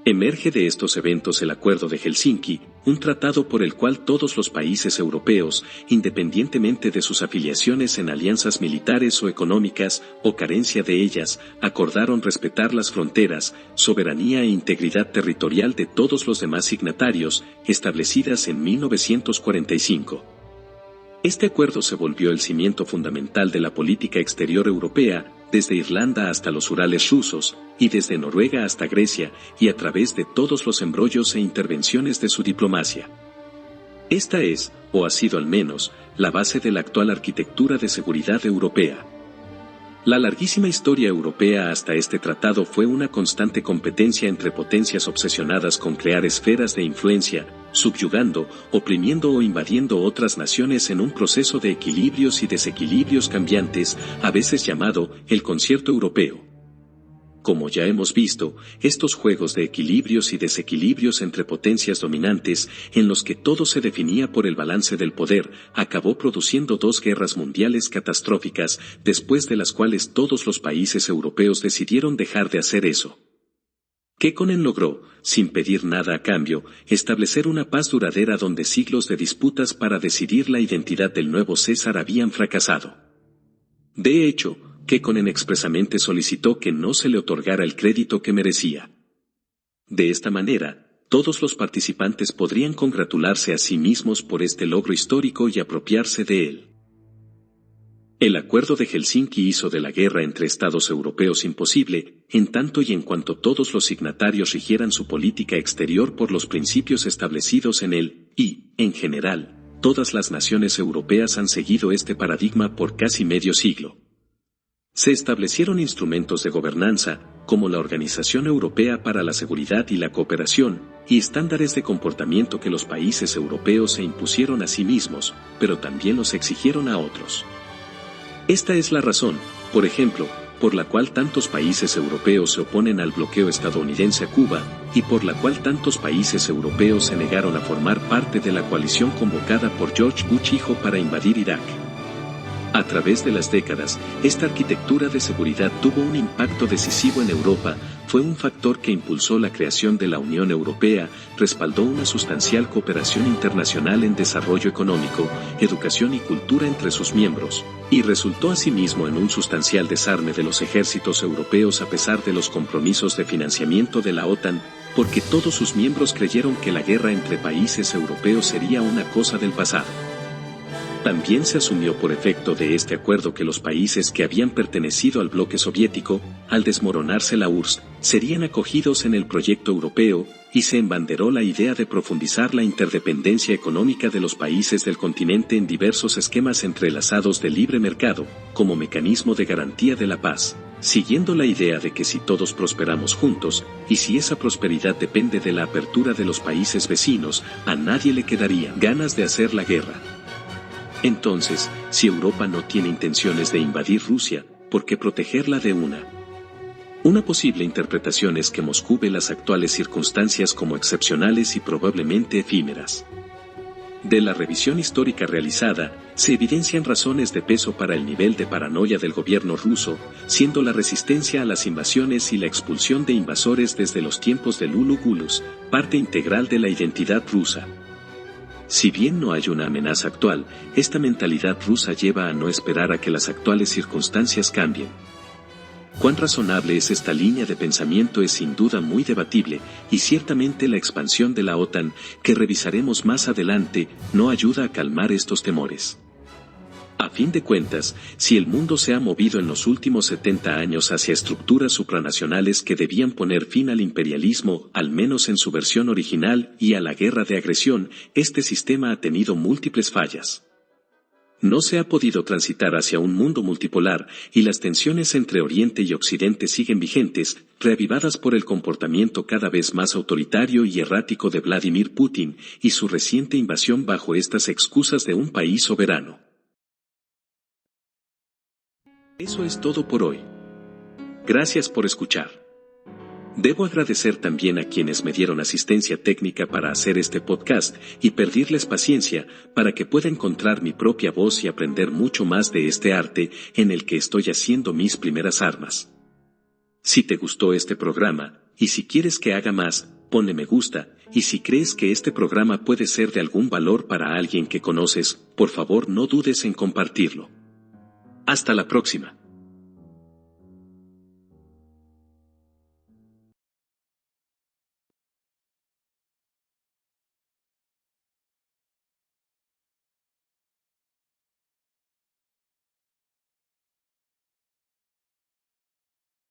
Emerge de estos eventos el Acuerdo de Helsinki, un tratado por el cual todos los países europeos, independientemente de sus afiliaciones en alianzas militares o económicas, o carencia de ellas, acordaron respetar las fronteras, soberanía e integridad territorial de todos los demás signatarios, establecidas en 1945. Este acuerdo se volvió el cimiento fundamental de la política exterior europea, desde Irlanda hasta los Urales rusos, y desde Noruega hasta Grecia, y a través de todos los embrollos e intervenciones de su diplomacia. Esta es, o ha sido al menos, la base de la actual arquitectura de seguridad europea. La larguísima historia europea hasta este tratado fue una constante competencia entre potencias obsesionadas con crear esferas de influencia, subyugando, oprimiendo o invadiendo otras naciones en un proceso de equilibrios y desequilibrios cambiantes, a veces llamado el concierto europeo. Como ya hemos visto, estos juegos de equilibrios y desequilibrios entre potencias dominantes, en los que todo se definía por el balance del poder, acabó produciendo dos guerras mundiales catastróficas, después de las cuales todos los países europeos decidieron dejar de hacer eso. Kekkonen logró, sin pedir nada a cambio, establecer una paz duradera donde siglos de disputas para decidir la identidad del nuevo César habían fracasado. De hecho, Kekkonen expresamente solicitó que no se le otorgara el crédito que merecía. De esta manera, todos los participantes podrían congratularse a sí mismos por este logro histórico y apropiarse de él. El Acuerdo de Helsinki hizo de la guerra entre Estados europeos imposible, en tanto y en cuanto todos los signatarios rigieran su política exterior por los principios establecidos en él, y, en general, todas las naciones europeas han seguido este paradigma por casi medio siglo. Se establecieron instrumentos de gobernanza, como la Organización Europea para la Seguridad y la Cooperación, y estándares de comportamiento que los países europeos se impusieron a sí mismos, pero también los exigieron a otros. Esta es la razón, por ejemplo, por la cual tantos países europeos se oponen al bloqueo estadounidense a Cuba, y por la cual tantos países europeos se negaron a formar parte de la coalición convocada por George Bush hijo para invadir Irak. A través de las décadas, esta arquitectura de seguridad tuvo un impacto decisivo en Europa, fue un factor que impulsó la creación de la Unión Europea, respaldó una sustancial cooperación internacional en desarrollo económico, educación y cultura entre sus miembros, y resultó asimismo en un sustancial desarme de los ejércitos europeos a pesar de los compromisos de financiamiento de la OTAN, porque todos sus miembros creyeron que la guerra entre países europeos sería una cosa del pasado. También se asumió por efecto de este acuerdo que los países que habían pertenecido al bloque soviético, al desmoronarse la URSS, serían acogidos en el proyecto europeo, y se embanderó la idea de profundizar la interdependencia económica de los países del continente en diversos esquemas entrelazados de libre mercado, como mecanismo de garantía de la paz, siguiendo la idea de que si todos prosperamos juntos, y si esa prosperidad depende de la apertura de los países vecinos, a nadie le quedarían ganas de hacer la guerra. Entonces, si Europa no tiene intenciones de invadir Rusia, ¿por qué protegerla de una? Una posible interpretación es que Moscú ve las actuales circunstancias como excepcionales y probablemente efímeras. De la revisión histórica realizada, se evidencian razones de peso para el nivel de paranoia del gobierno ruso, siendo la resistencia a las invasiones y la expulsión de invasores desde los tiempos del Ulu-Gulus, parte integral de la identidad rusa. Si bien no hay una amenaza actual, esta mentalidad rusa lleva a no esperar a que las actuales circunstancias cambien. Cuán razonable es esta línea de pensamiento es sin duda muy debatible, y ciertamente la expansión de la OTAN, que revisaremos más adelante, no ayuda a calmar estos temores. A fin de cuentas, si el mundo se ha movido en los últimos 70 años hacia estructuras supranacionales que debían poner fin al imperialismo, al menos en su versión original, y a la guerra de agresión, este sistema ha tenido múltiples fallas. No se ha podido transitar hacia un mundo multipolar, y las tensiones entre Oriente y Occidente siguen vigentes, reavivadas por el comportamiento cada vez más autoritario y errático de Vladimir Putin, y su reciente invasión bajo estas excusas de un país soberano. Eso es todo por hoy. Gracias por escuchar. Debo agradecer también a quienes me dieron asistencia técnica para hacer este podcast y pedirles paciencia para que pueda encontrar mi propia voz y aprender mucho más de este arte en el que estoy haciendo mis primeras armas. Si te gustó este programa, y si quieres que haga más, ponle me gusta, y si crees que este programa puede ser de algún valor para alguien que conoces, por favor no dudes en compartirlo. Hasta la próxima.